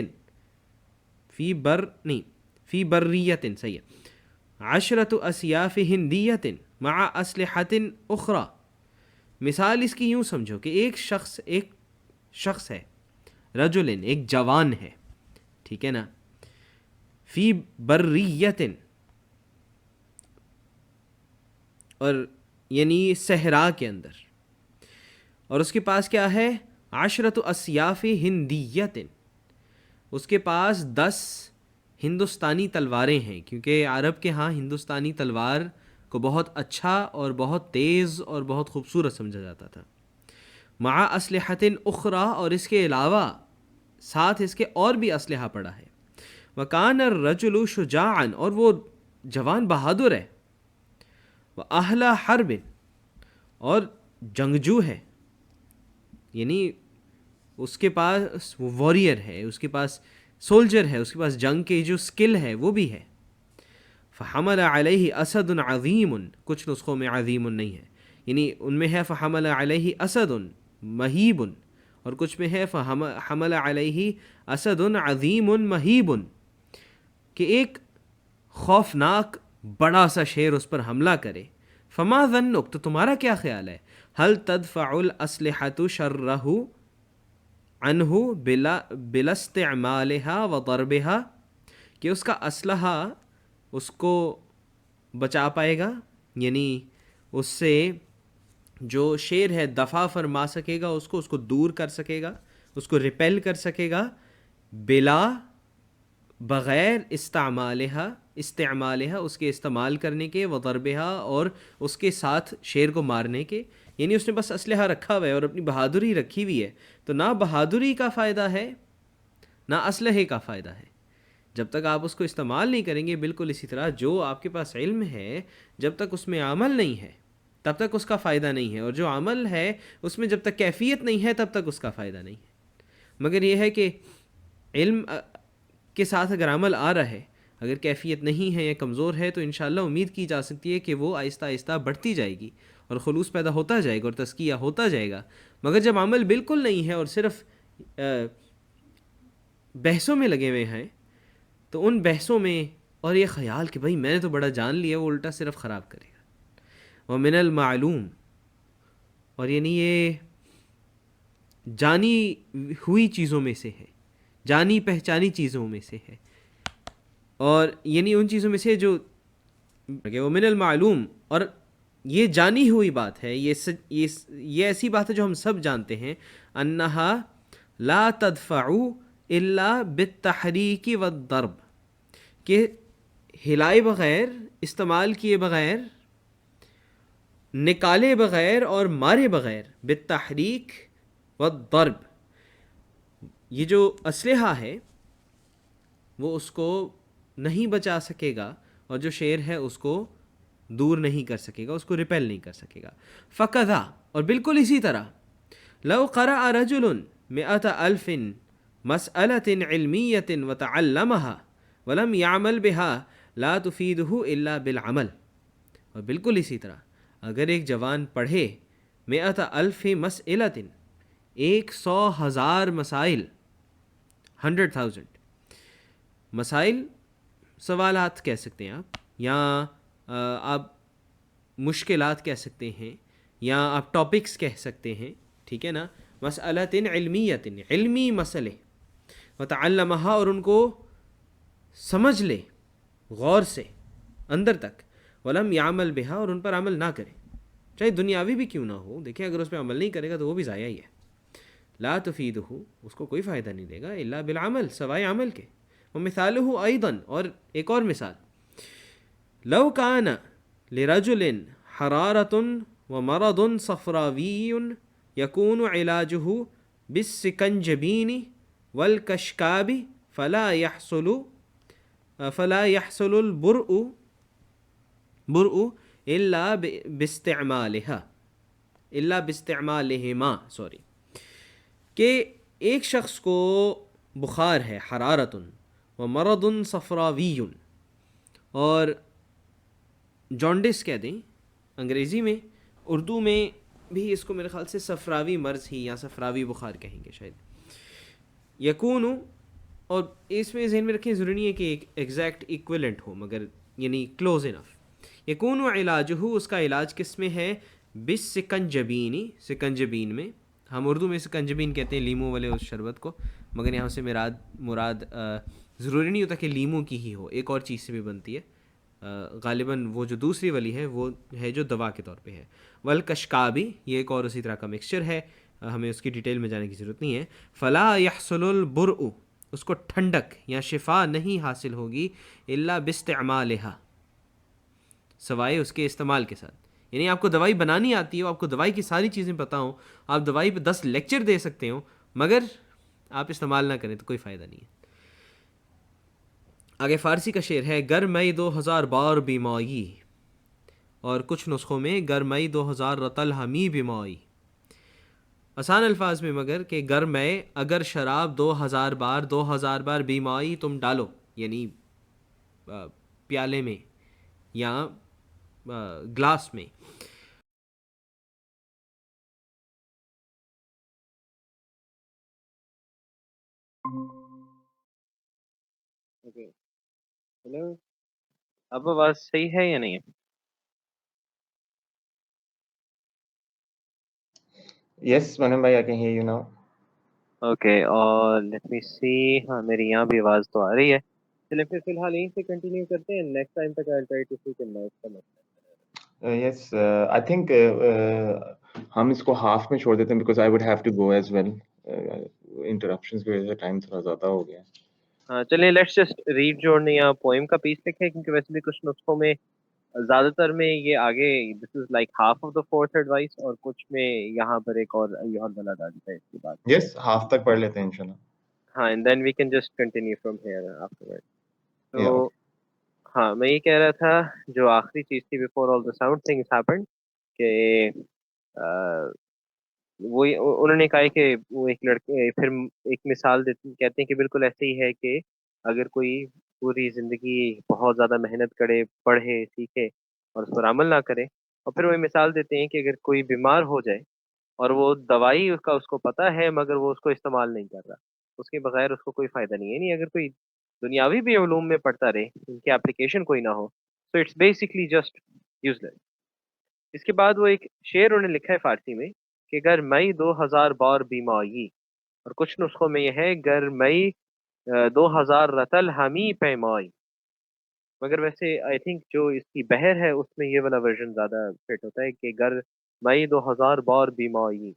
فی بریۃ صحیح ہے، عشرۃ اسیاف ہندیۃ مع اسلحۃ اخری. مثال اس کی یوں سمجھو کہ ایک شخص ہے، رجل ایک جوان ہے، ٹھیک ہے نا، فی بریۃ، اور یعنی صحرا کے اندر، اور اس کے پاس کیا ہے، عشرۃ اسیاف ہندیۃ، اس کے پاس 10 ہندوستانی تلواریں ہیں، کیونکہ عرب کے ہاں ہندوستانی تلوار کو بہت اچھا اور بہت تیز اور بہت خوبصورت سمجھا جاتا تھا. مع اسلحۃ اخری، اور اس کے علاوہ ساتھ اس کے اور بھی اسلحہ پڑا ہے. وکان الرجل شجاعا، اور وہ جوان بہادر ہے. واہل حرب، اور جنگجو ہے، یعنی اس کے پاس واریر ہے، اس کے پاس سولجر ہے، اس کے پاس جنگ کی جو سکل ہے وہ بھی ہے. فحمل علیہ اسد عظیم، کچھ نسخوں میں عظیم نہیں ہے، یعنی ان میں ہے فحمل علیہ اسد مہیب، اور کچھ میں ہے فحمل علیہ اسد عظیم مہیب، کہ ایک خوفناک بڑا سا شیر اس پر حملہ کرے. فما ظنک، تو تمہارا کیا خیال ہے، هل تدفع الاسلحة شره عنه بلا استعمالها وضربها، کہ اس کا اسلحہ اس کو بچا پائے گا، یعنی اس سے جو شیر ہے دفاع فرما سکے گا، اس کو دور کر سکے گا، اس کو ریپیل کر سکے گا، بلا بغیر استعمالها اس کے استعمال کرنے کے، وضربها اور اس کے ساتھ شیر کو مارنے کے. یعنی اس نے بس اسلحہ رکھا ہوا ہے اور اپنی بہادری رکھی ہوئی ہے، تو نہ بہادری کا فائدہ ہے نہ اسلحے کا فائدہ ہے جب تک آپ اس کو استعمال نہیں کریں گے. بالکل اسی طرح جو آپ کے پاس علم ہے، جب تک اس میں عمل نہیں ہے تب تک اس کا فائدہ نہیں ہے، اور جو عمل ہے اس میں جب تک کیفیت نہیں ہے تب تک اس کا فائدہ نہیں ہے. مگر یہ ہے کہ علم کے ساتھ اگر عمل آ رہا ہے، اگر کیفیت نہیں ہے یا کمزور ہے، تو انشاءاللہ امید کی جا سکتی ہے کہ وہ آہستہ آہستہ بڑھتی جائے گی اور خلوص پیدا ہوتا جائے گا اور تزکیہ ہوتا جائے گا. مگر جب عمل بالکل نہیں ہے اور صرف بحثوں میں لگے ہوئے ہیں، تو ان بحثوں میں اور یہ خیال کہ بھائی میں نے تو بڑا جان لیا، وہ الٹا صرف خراب کرے گا. ومن المعلوم، اور یعنی یہ جانی ہوئی چیزوں میں سے ہے، جانی پہچانی چیزوں میں سے ہے، اور یعنی ان چیزوں میں سے جو ومن المعلوم، اور یہ جانی ہوئی بات ہے، یہ ایسی بات ہے جو ہم سب جانتے ہیں، انہا لا تدفع الا بالتحریک والضرب، کہ ہلائے بغیر، استعمال کیے بغیر، نکالے بغیر اور مارے بغیر، بالتحریک والضرب، یہ جو اسلحہ ہے وہ اس کو نہیں بچا سکے گا، اور جو شیر ہے اس کو دور نہیں کر سکے گا، اس کو ریپیل نہیں کر سکے گا. فکذا، اور بالکل اسی طرح، لو قرأ رجل 100,000 مسألة علمیة وتعلمها ولم يعمل بها لا تفیدہ الا بالعمل. اور بالکل اسی طرح اگر ایک جوان پڑھے 100,000 مسئلة، 100,000 مسائل، 100,000 مسائل، سوالات کہہ سکتے ہیں آپ، یا آپ مشکلات کہہ سکتے ہیں، یا آپ ٹاپکس کہہ سکتے ہیں، ٹھیک ہے نا، مسئلۃ علمیۃ، علمی مسئلے، وتعلمها، اور ان کو سمجھ لے غور سے اندر تک، ولم یعمل بها، اور ان پر عمل نہ کرے، چاہے دنیاوی بھی کیوں نہ ہو. دیکھیں اگر اس پہ عمل نہیں کرے گا تو وہ بھی ضائع ہی ہے. لا تفیدہ، اس کو کوئی فائدہ نہیں دے گا، الا بالعمل، سوائے عمل کے. ومثالہ ایضا، اور ایک اور مثال، لو کان لرجل حرارة ومرض صفراوي يكون علاجه بالسكنجبين والكشكاب فلا يحصل البرء إلا باستعمالهما کہ ایک شخص کو بخار ہے، حرارت و مرض صفراوی، اور جانڈس کہہ دیں انگریزی میں، اردو میں بھی اس کو میرے خیال سے صفراوی مرض ہی یا صفراوی بخار کہیں گے شاید. یکون، اور اس میں ذہن میں رکھیں ضروری نہیں ہے کہ ایک ایگزیکٹ ایکویلنٹ ہو، مگر یعنی کلوز انف. یکون علاجہ، اس کا علاج کس میں ہے؟ بالسکنجبین، سکنجبین میں. ہم اردو میں سکنجبین کہتے ہیں لیمو والے اس شربت کو، مگر یہاں سے مراد ضروری نہیں ہوتا کہ لیمو کی ہی ہو، ایک اور چیز سے بھی بنتی ہے. غالباً وہ جو دوسری والی ہے وہ ہے جو دوا کے طور پہ ہے. والکشکابی، یہ ایک اور اسی طرح کا مکسچر ہے، ہمیں اس کی ڈیٹیل میں جانے کی ضرورت نہیں ہے. فلا یحصل البرء، اس کو ٹھنڈک یا شفا نہیں حاصل ہوگی، الا باستعمالها، سوائے اس کے استعمال کے ساتھ. یعنی آپ کو دوائی بنانی آتی ہو، آپ کو دوائی کی ساری چیزیں پتہ ہوں، آپ دوائی پہ 10 لیکچر دے سکتے ہو، مگر آپ استعمال نہ کریں تو کوئی فائدہ نہیں ہے. آگے فارسی کا شعر ہے، گر میں 2000 بار بیمائی، اور کچھ نسخوں میں گر میں 2000 رتل ہمی بیمائی. آسان الفاظ میں مگر کہ گر میں، اگر شراب 2000 بار بیمائی تم ڈالو، یعنی پیالے میں یا گلاس میں. ہیلو، اب آواز صحیح ہے یا نہیں؟ Yes, Manan bhai, I can hear you now. Okay, اور لیٹ می سی، ہاں میری یہاں بھی آواز تو آ رہی ہے. چلیں پھر فی الحال یہیں سے کنٹینیو کرتے ہیں، نیکسٹ ٹائم تک I'll try to see کہ میں اس کا Yes, I think ہم اس کو ہاف میں چھوڑ دیتے ہیں because I would have to go as well. Interruptions کی وجہ سے ٹائم تھوڑا زیادہ ہو گیا. ہاں چلیں لیٹس جسٹ ریڈ جوڑنے یا پوئم کا پیس لکھیں، کیونکہ ویسے بھی کچھ نسخوں میں زیادہ تر میں یہ آگے this is like half of the fourth advice, اور کچھ میں یہاں پر ایک اور یہ اور بلا ڈال دیتا ہے اس کے بعد. Yes, ہاف تک پڑھ لیتے ہیں انشاءاللہ. ہاں and then we can just continue from here afterward. تو Yeah, okay. ہاں میں یہ کہہ رہا تھا، جو آخری چیز تھی before all the sound things happened, کہ وہ انہوں نے کہا کہ وہ ایک لڑکے پھر ایک مثال کہتے ہیں کہ بالکل ایسے ہی ہے کہ اگر کوئی پوری زندگی بہت زیادہ محنت کرے، پڑھے سیکھے اور اس پر عمل نہ کرے، اور پھر وہ مثال دیتے ہیں کہ اگر کوئی بیمار ہو جائے اور وہ دوائی اس کو پتہ ہے مگر وہ اس کو استعمال نہیں کر رہا، اس کے بغیر اس کو کوئی فائدہ نہیں ہے. یعنی اگر کوئی دنیاوی بھی علوم میں پڑھتا رہے، ان کی اپلیکیشن کوئی نہ ہو، تو اٹس بیسکلی جسٹ یوز لیس. اس کے بعد وہ ایک شعر انہوں نے لکھا ہے فارسی میں کہ گر مئی 2000 بار بیمائی، اور کچھ نسخوں میں یہ ہے گر مئی 2000 رتل ہمی پیمائی. مگر ویسے آئی تھنک جو اس کی بحر ہے اس میں یہ والا ورژن زیادہ فٹ ہوتا ہے کہ گر مئی 2000 بار بیمائی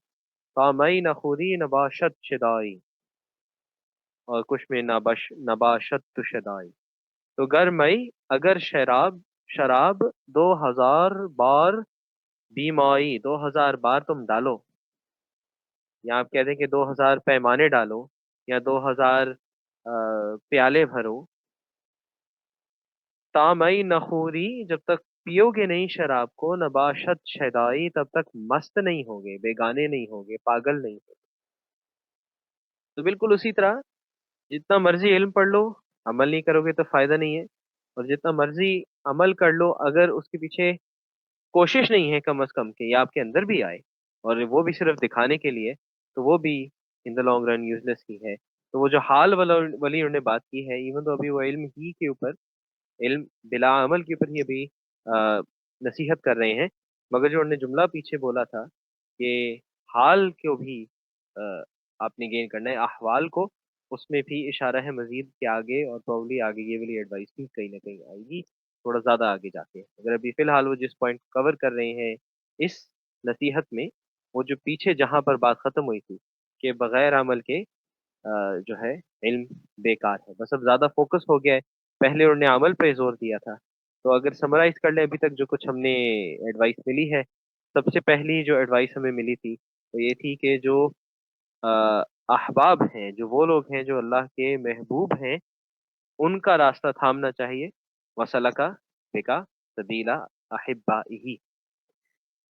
تا مئی نخوری نباشت شدائی، اور کچھ میں نباشت شدائی. تو گر مئی، اگر شراب 2000 بار بیمائی، 2000 بار تم ڈالو، یا آپ کہہ دیں کہ 2000 پیمانے ڈالو یا 2000 پیالے بھرو. تامئی نخوری، جب تک پیو گے نہیں شراب کو، نباشت شیدائی، تب تک مست نہیں ہوگے، بیگانے نہیں ہوگے، پاگل نہیں ہوگے. تو بالکل اسی طرح جتنا مرضی علم پڑھ لو، عمل نہیں کرو گے تو فائدہ نہیں ہے، اور جتنا مرضی عمل کر لو اگر اس کے پیچھے کوشش نہیں ہے کم از کم کہ یہ آپ کے اندر بھی آئے، اور وہ بھی صرف دکھانے کے لیے، تو وہ بھی ان دا لانگ رن یوز لیس ہی ہے. تو وہ جو حال والی انہوں نے بات کی ہے، ایون تو ابھی وہ علم ہی کے اوپر، علم بلا عمل کے اوپر ہی ابھی نصیحت کر رہے ہیں، مگر جو انہوں نے جملہ پیچھے بولا تھا کہ حال کو بھی آپ نے گین کرنا ہے، احوال کو، اس میں بھی اشارہ ہے مزید کے آگے، اور پروبلی آگے یہ والی ایڈوائس بھی کہیں نہ کہیں آئے گی تھوڑا زیادہ آگے جا کے. اگر ابھی فی الحال وہ جس پوائنٹ کور کر رہے ہیں اس نصیحت میں، وہ جو پیچھے جہاں پر بات ختم ہوئی تھی کہ بغیر عمل کے جو ہے علم بیکار ہے، بس اب زیادہ فوکس ہو گیا ہے. پہلے انہوں نے عمل پہ زور دیا تھا، تو اگر سمرائز کر لیں ابھی تک جو کچھ ہم نے ایڈوائس ملی ہے، سب سے پہلی جو ایڈوائس ہمیں ملی تھی وہ یہ تھی کہ جو احباب ہیں، جو وہ لوگ ہیں جو اللہ کے محبوب ہیں، ان کا راستہ تھامنا چاہیے. وسلکا بکا سبیلا احبائہ،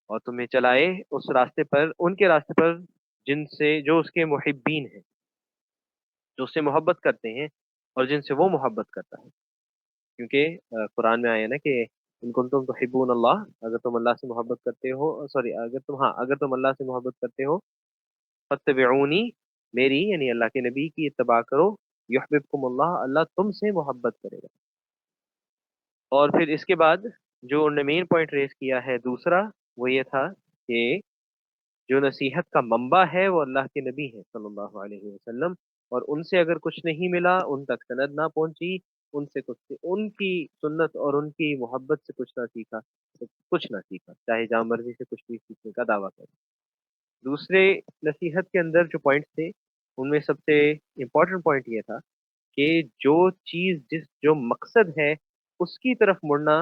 اور تمہیں چلائے اس راستے پر، ان کے راستے پر جن سے جو اس کے محبین ہیں، جو اس سے محبت کرتے ہیں اور جن سے وہ محبت کرتا ہے. کیونکہ قرآن میں آیا نا کہ ان کنتم تحبون اللہ، اگر تم اللہ سے محبت کرتے ہو، سوری اگر تم اللہ سے محبت کرتے ہو، فتبعونی، میری یعنی اللہ کے نبی کی اتباع کرو، یحببکم اللہ، اللہ تم سے محبت کرے گا. اور پھر اس کے بعد جو انہوں نے مین پوائنٹ ریز کیا ہے دوسرا، وہ یہ تھا کہ جو نصیحت کا منبع ہے وہ اللہ کے نبی ہیں صلی اللہ علیہ وسلم، اور ان سے اگر کچھ نہیں ملا، ان تک سند نہ پہنچی، ان سے کچھ، ان کی سنت اور ان کی محبت سے کچھ نہ سیکھا، تو کچھ نہ سیکھا، چاہے جہاں مرضی سے کچھ بھی سیکھنے کا دعویٰ کرے. دوسرے نصیحت کے اندر جو پوائنٹس تھے، ان میں سب سے امپورٹنٹ پوائنٹ یہ تھا کہ جو چیز، جو مقصد ہے اس کی طرف مڑنا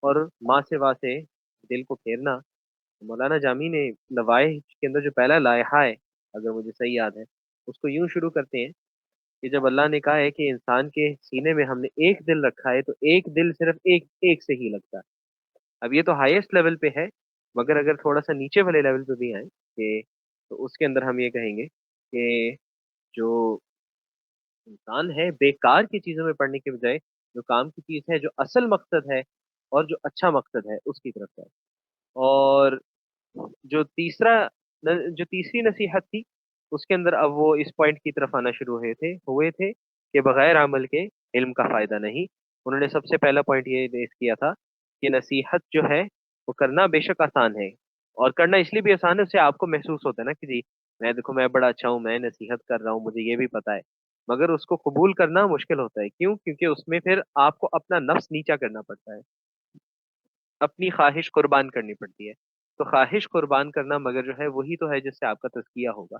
اور ماں سے واہ سے دل کو پھیرنا. مولانا جامی نے لوائح کے اندر جو پہلا لائحہ ہے، اگر مجھے صحیح یاد ہے، اس کو یوں شروع کرتے ہیں کہ جب اللہ نے کہا ہے کہ انسان کے سینے میں ہم نے ایک دل رکھا ہے، تو ایک دل صرف ایک ایک سے ہی لگتا ہے. اب یہ تو ہائیسٹ لیول پہ ہے، مگر اگر تھوڑا سا نیچے والے لیول پہ بھی آئیں کہ تو اس کے اندر ہم یہ کہیں گے کہ جو انسان ہے بیکار کی چیزوں میں پڑھنے کے بجائے جو کام کی چیز ہے، جو اصل مقصد ہے اور جو اچھا مقصد ہے، اس کی طرف جائے. اور جو تیسری نصیحت تھی، اس کے اندر اب وہ اس پوائنٹ کی طرف آنا شروع ہوئے تھے کہ بغیر عمل کے علم کا فائدہ نہیں. انہوں نے سب سے پہلا پوائنٹ یہ ریز کیا تھا کہ نصیحت جو ہے وہ کرنا بے شک آسان ہے، اور کرنا اس لیے بھی آسان ہے، اس سے آپ کو محسوس ہوتا ہے نا کہ جی میں دیکھو میں بڑا اچھا ہوں، میں نصیحت کر رہا ہوں، مجھے یہ بھی پتا ہے. مگر اس کو قبول کرنا مشکل ہوتا ہے. کیوں؟ کیونکہ اس میں پھر آپ کو اپنا نفس نیچا کرنا پڑتا ہے، اپنی خواہش قربان کرنی پڑتی ہے. تو خواہش قربان کرنا مگر جو ہے وہی تو ہے جس سے آپ کا تزکیہ ہوگا.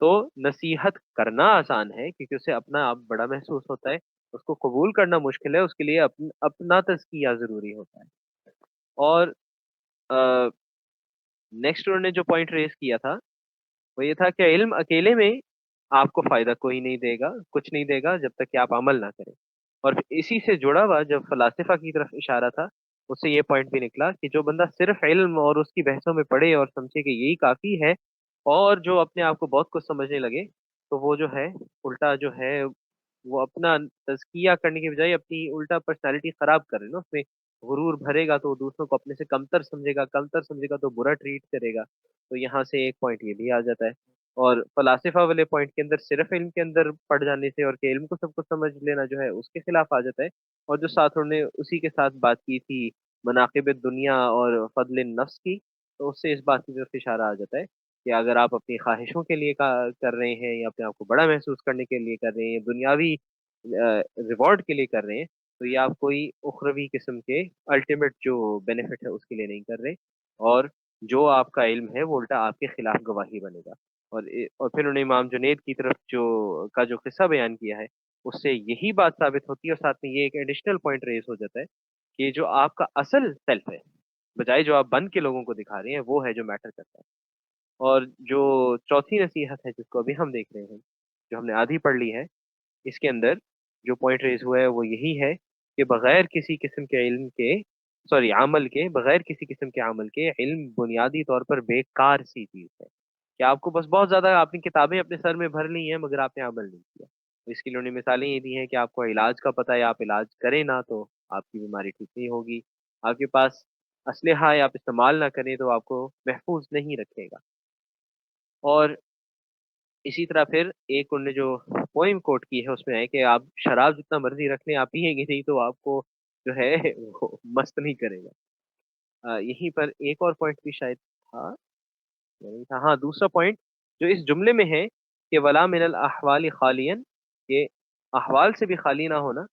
تو نصیحت کرنا آسان ہے کیونکہ اسے اپنا آپ بڑا محسوس ہوتا ہے، اس کو قبول کرنا مشکل ہے، اس کے لیے اپنا تزکیہ ضروری ہوتا ہے. اور نیکسٹ انہوں نے جو پوائنٹ ریز کیا تھا وہ یہ تھا کہ علم اکیلے میں آپ کو فائدہ کوئی نہیں دے گا، کچھ نہیں دے گا جب تک کہ آپ عمل نہ کریں. اور اسی سے جڑا ہوا جب فلاسفہ کی طرف اشارہ تھا، اس سے یہ پوائنٹ بھی نکلا کہ جو بندہ صرف علم اور اس کی بحثوں میں پڑھے اور سمجھے کہ یہی کافی ہے، اور جو اپنے آپ کو بہت کچھ سمجھنے لگے، تو وہ جو ہے الٹا جو ہے وہ اپنا تزکیہ کرنے کے بجائے اپنی الٹا پرسنالٹی خراب کر رہے نا. اس میں غرور بھرے گا تو دوسروں کو اپنے سے کمتر سمجھے گا، کمتر سمجھے گا تو برا ٹریٹ کرے گا. تو یہاں سے ایک پوائنٹ یہ بھی آ جاتا ہے. اور فلاسفہ والے پوائنٹ کے اندر صرف علم کے اندر پڑ جانے سے اور کہ علم کو سب کچھ سمجھ لینا جو ہے اس کے خلاف آ جاتا ہے. اور جو ساتھ انہوں نے اسی کے ساتھ بات کی تھی مناقب دنیا اور فضل النفس کی، تو اس سے اس بات کی طرف اشارہ آ جاتا ہے کہ اگر آپ اپنی خواہشوں کے لیے کر رہے ہیں یا اپنے آپ کو بڑا محسوس کرنے کے لیے کر رہے ہیں، دنیاوی ریوارڈ کے لیے کر رہے ہیں، تو یہ آپ کوئی اخروی قسم کے الٹیمیٹ جو بینیفٹ ہے اس کے لیے نہیں کر رہے. اور جو آپ کا علم ہے وہ الٹا آپ کے خلاف گواہی بنے گا. اور پھر انہوں نے امام جنید کی طرف جو قصہ بیان کیا ہے، اس سے یہی بات ثابت ہوتی ہے. اور ساتھ میں یہ ایک ایڈیشنل پوائنٹ ریز ہو جاتا ہے کہ جو آپ کا اصل سیلف ہے، بجائے جو آپ بن کے لوگوں کو دکھا رہے ہیں، وہ ہے جو میٹر کرتا ہے. اور جو چوتھی نصیحت ہے جس کو ابھی ہم دیکھ رہے ہیں، جو ہم نے آدھی پڑھ لی ہے، اس کے اندر جو پوائنٹ ریز ہوا ہے وہ یہی ہے کہ بغیر کسی قسم کے علم کے، سوری عمل کے، بغیر کسی قسم کے عمل کے علم بنیادی طور پر بیکار سی چیز ہے. کہ آپ کو بس بہت زیادہ آپ نے کتابیں اپنے سر میں بھر لی ہیں مگر آپ نے عمل نہیں کیا. تو اس کے لیے انہوں نے مثالیں یہ دی ہیں کہ آپ کو علاج کا پتہ ہے، آپ علاج کریں نہ تو آپ کی بیماری ٹھیک نہیں ہوگی. آپ کے پاس اسلحہ ہے، آپ استعمال نہ کریں تو آپ کو محفوظ نہیں رکھے گا. اور اسی طرح پھر ایک انہوں نے جو پوئم کوٹ کی ہے اس میں ہے کہ آپ شراب جتنا مرضی رکھ لیں، آپ پیئیں گے نہیں تو آپ کو جو ہے وہ مست نہیں کرے گا. یہیں پر ایک اور پوائنٹ بھی شاید تھا، نہیں تھا، ہاں دوسرا پوائنٹ جو اس جملے میں ہے کہ ولا من الاحوال خالین، کہ احوال سے بھی خالی نہ ہونا.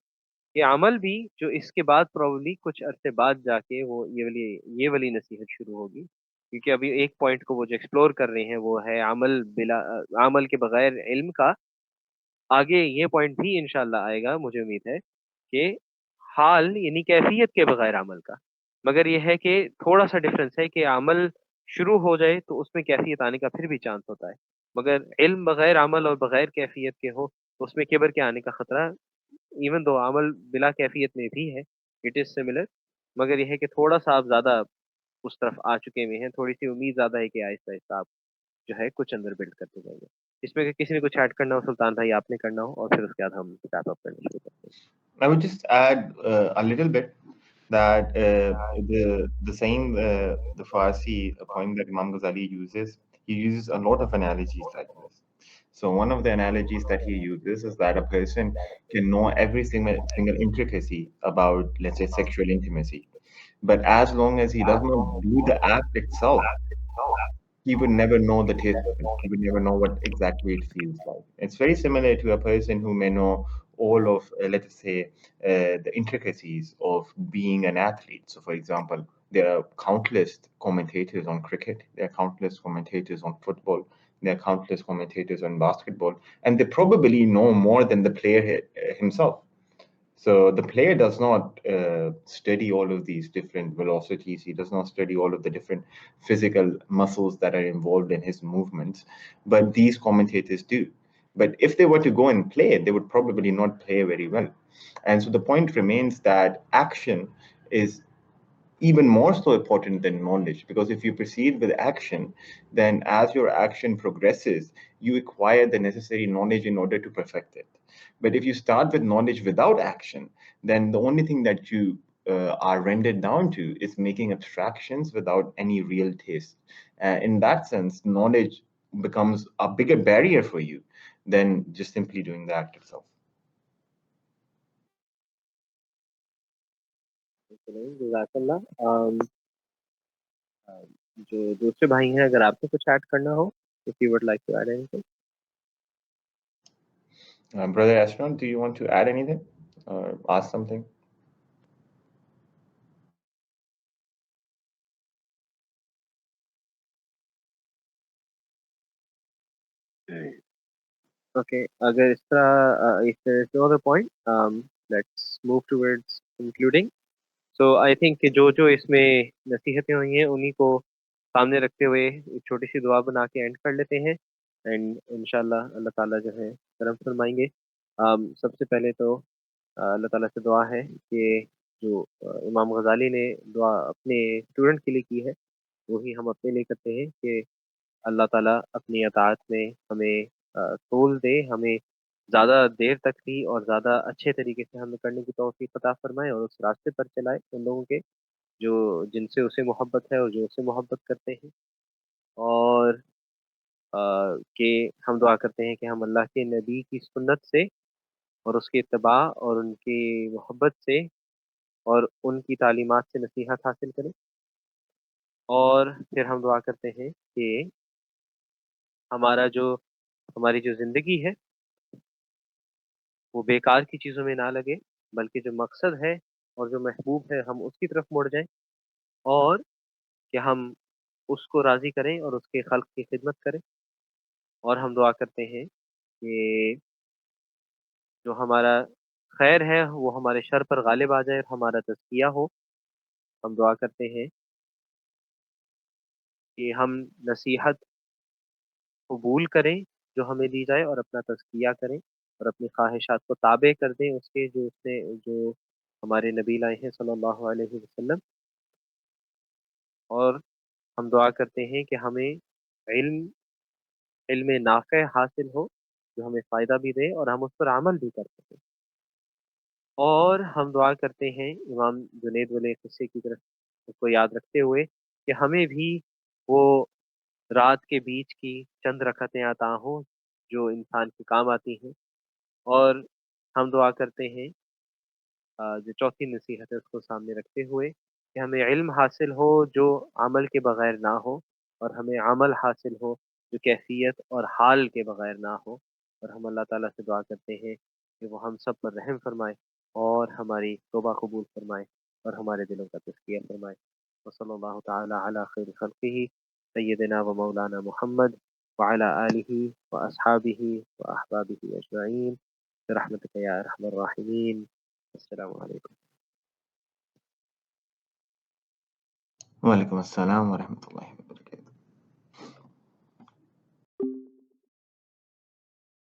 کہ عمل بھی جو اس کے بعد پروبلی کچھ عرصے بعد جا کے وہ یہ والی نصیحت شروع ہوگی. کیونکہ ابھی ایک پوائنٹ کو وہ جو ایکسپلور کر رہے ہیں وہ ہے عمل کے بغیر علم کا. آگے یہ پوائنٹ بھی انشاءاللہ آئے گا، مجھے امید ہے کہ حال یعنی کیفیت کے بغیر عمل کا، مگر یہ ہے کہ تھوڑا سا ڈفرنس ہے کہ عمل شروع ہو جائے تو اس میں کیفیت آنے کا پھر بھی چانس ہوتا ہے، مگر علم بغیر عمل اور بغیر کیفیت کے ہو تو اس میں کبر کے آنے کا خطرہ، ایون دو عمل بلا کیفیت میں بھی ہے، اٹ از سملر، مگر یہ ہے کہ تھوڑا سا آپ زیادہ اس طرف آ چکے ہوئے ہیں، تھوڑی سی امید زیادہ ہے کہ آہستہ آہستہ آپ جو ہے کچھ اندر بلڈ کرتے جائیں گے۔ اس میں کسی نے کچھ ایڈ کرنا ہو سلطان بھائی آپ نے کرنا ہو، اور پھر اس کے بعد ہم ریپ اپ کرنا شروع کرتے ہیں۔ I would just add a little bit that the same the Farsi poem that Imam Ghazali uses, he uses a lot of analogies like this. So one of the analogies that he uses is that a person can know every single intricacy about, let's say, sexual intimacy, but as long as he does not do the act itself, he would never know the taste of it. He would never know what exactly it feels like. It's very similar to a person who may know all of, let's say, the intricacies of being an athlete. So, for example, there are countless commentators on cricket, there are countless commentators on football, there are countless commentators on basketball, and they probably know more than the player himself. So the player does not study all of these different velocities. He does not study all of the different physical muscles that are involved in his movements, but these commentators do. But if they were to go and play, they would probably not play very well. And so the point remains that action is even more so important than knowledge, because if you proceed with action, then as your action progresses, you acquire the necessary knowledge in order to perfect it. But if you start with knowledge without action, then the only thing that you are rendered down to is making abstractions without any real taste. In that sense, knowledge becomes a bigger barrier for you than just simply doing the act itself. جزاک اللہ۔ جو دوسرے بھائی ہیں اگر آپ کو کچھ ایڈ کرنا ہو، if you would like to add anything. Brother Asron, do you want to add anything or ask something? Okay, اگر اس طرح if there is no other point, let's move towards concluding. So I think کہ جو اس میں نصیحتیں ہوئی ہیں انہی کو سامنے رکھتے ہوئے ایک چھوٹی سی دعا بنا کے اینڈ کر لیتے ہیں، اینڈ انشاءاللہ اللہ تعالیٰ جو ہے کرم فرمائیں گے۔ سب سے پہلے تو اللہ تعالیٰ سے دعا ہے کہ جو امام غزالی نے دعا اپنے اسٹوڈنٹ کے لیے کی ہے وہی ہم اپنے لیے کرتے ہیں کہ اللہ تعالیٰ اپنی اطاعت میں ہمیں طول دے، ہمیں زیادہ دیر تک بھی اور زیادہ اچھے طریقے سے ہمیں کرنے کی توفیق عطا فرمائے، اور اس راستے پر چلائے ان لوگوں کے جو جن سے اسے محبت ہے اور جو اسے محبت کرتے ہیں، اور کہ ہم دعا کرتے ہیں کہ ہم اللہ کے نبی کی سنت سے اور اس کے اتباع اور ان کی محبت سے اور ان کی تعلیمات سے نصیحت حاصل کریں، اور پھر ہم دعا کرتے ہیں کہ ہماری جو زندگی ہے وہ بیکار کی چیزوں میں نہ لگے، بلکہ جو مقصد ہے اور جو محبوب ہے ہم اس کی طرف مڑ جائیں، اور کہ ہم اس کو راضی کریں اور اس کے خلق کی خدمت کریں، اور ہم دعا کرتے ہیں کہ جو ہمارا خیر ہے وہ ہمارے شر پر غالب آ جائے اور ہمارا تزکیہ ہو۔ ہم دعا کرتے ہیں کہ ہم نصیحت قبول کریں جو ہمیں دی جائے، اور اپنا تزکیہ کریں اور اپنی خواہشات کو تابع کر دیں اس کے جو ہمارے نبی لائے ہیں صلی اللہ علیہ وسلم، اور ہم دعا کرتے ہیں کہ ہمیں علم نافع حاصل ہو جو ہمیں فائدہ بھی دے اور ہم اس پر عمل بھی کر سکیں، اور ہم دعا کرتے ہیں امام جنید والے قصے کی طرف اس کو یاد رکھتے ہوئے کہ ہمیں بھی وہ رات کے بیچ کی چند رکعتیں عطا ہوں جو انسان کے کام آتی ہیں، اور ہم دعا کرتے ہیں جو چوتھی نصیحت ہے اس کو سامنے رکھتے ہوئے کہ ہمیں علم حاصل ہو جو عمل کے بغیر نہ ہو، اور ہمیں عمل حاصل ہو جو کیفیت اور حال کے بغیر نہ ہو، اور ہم اللہ تعالیٰ سے دعا کرتے ہیں کہ وہ ہم سب پر رحم فرمائے اور ہماری توبہ قبول فرمائے اور ہمارے دلوں کا تزکیہ فرمائے۔ وصلی اللہ تعالی علی خیر خلقہ سیدنا و مولانا محمد وعلی آلہ واصحابہ واحبابہ اجمعین برحمتک یا ارحم الراحمین۔ السلام علیکم۔ وعلیکم السلام ورحمۃ اللہ وبرکاتہ.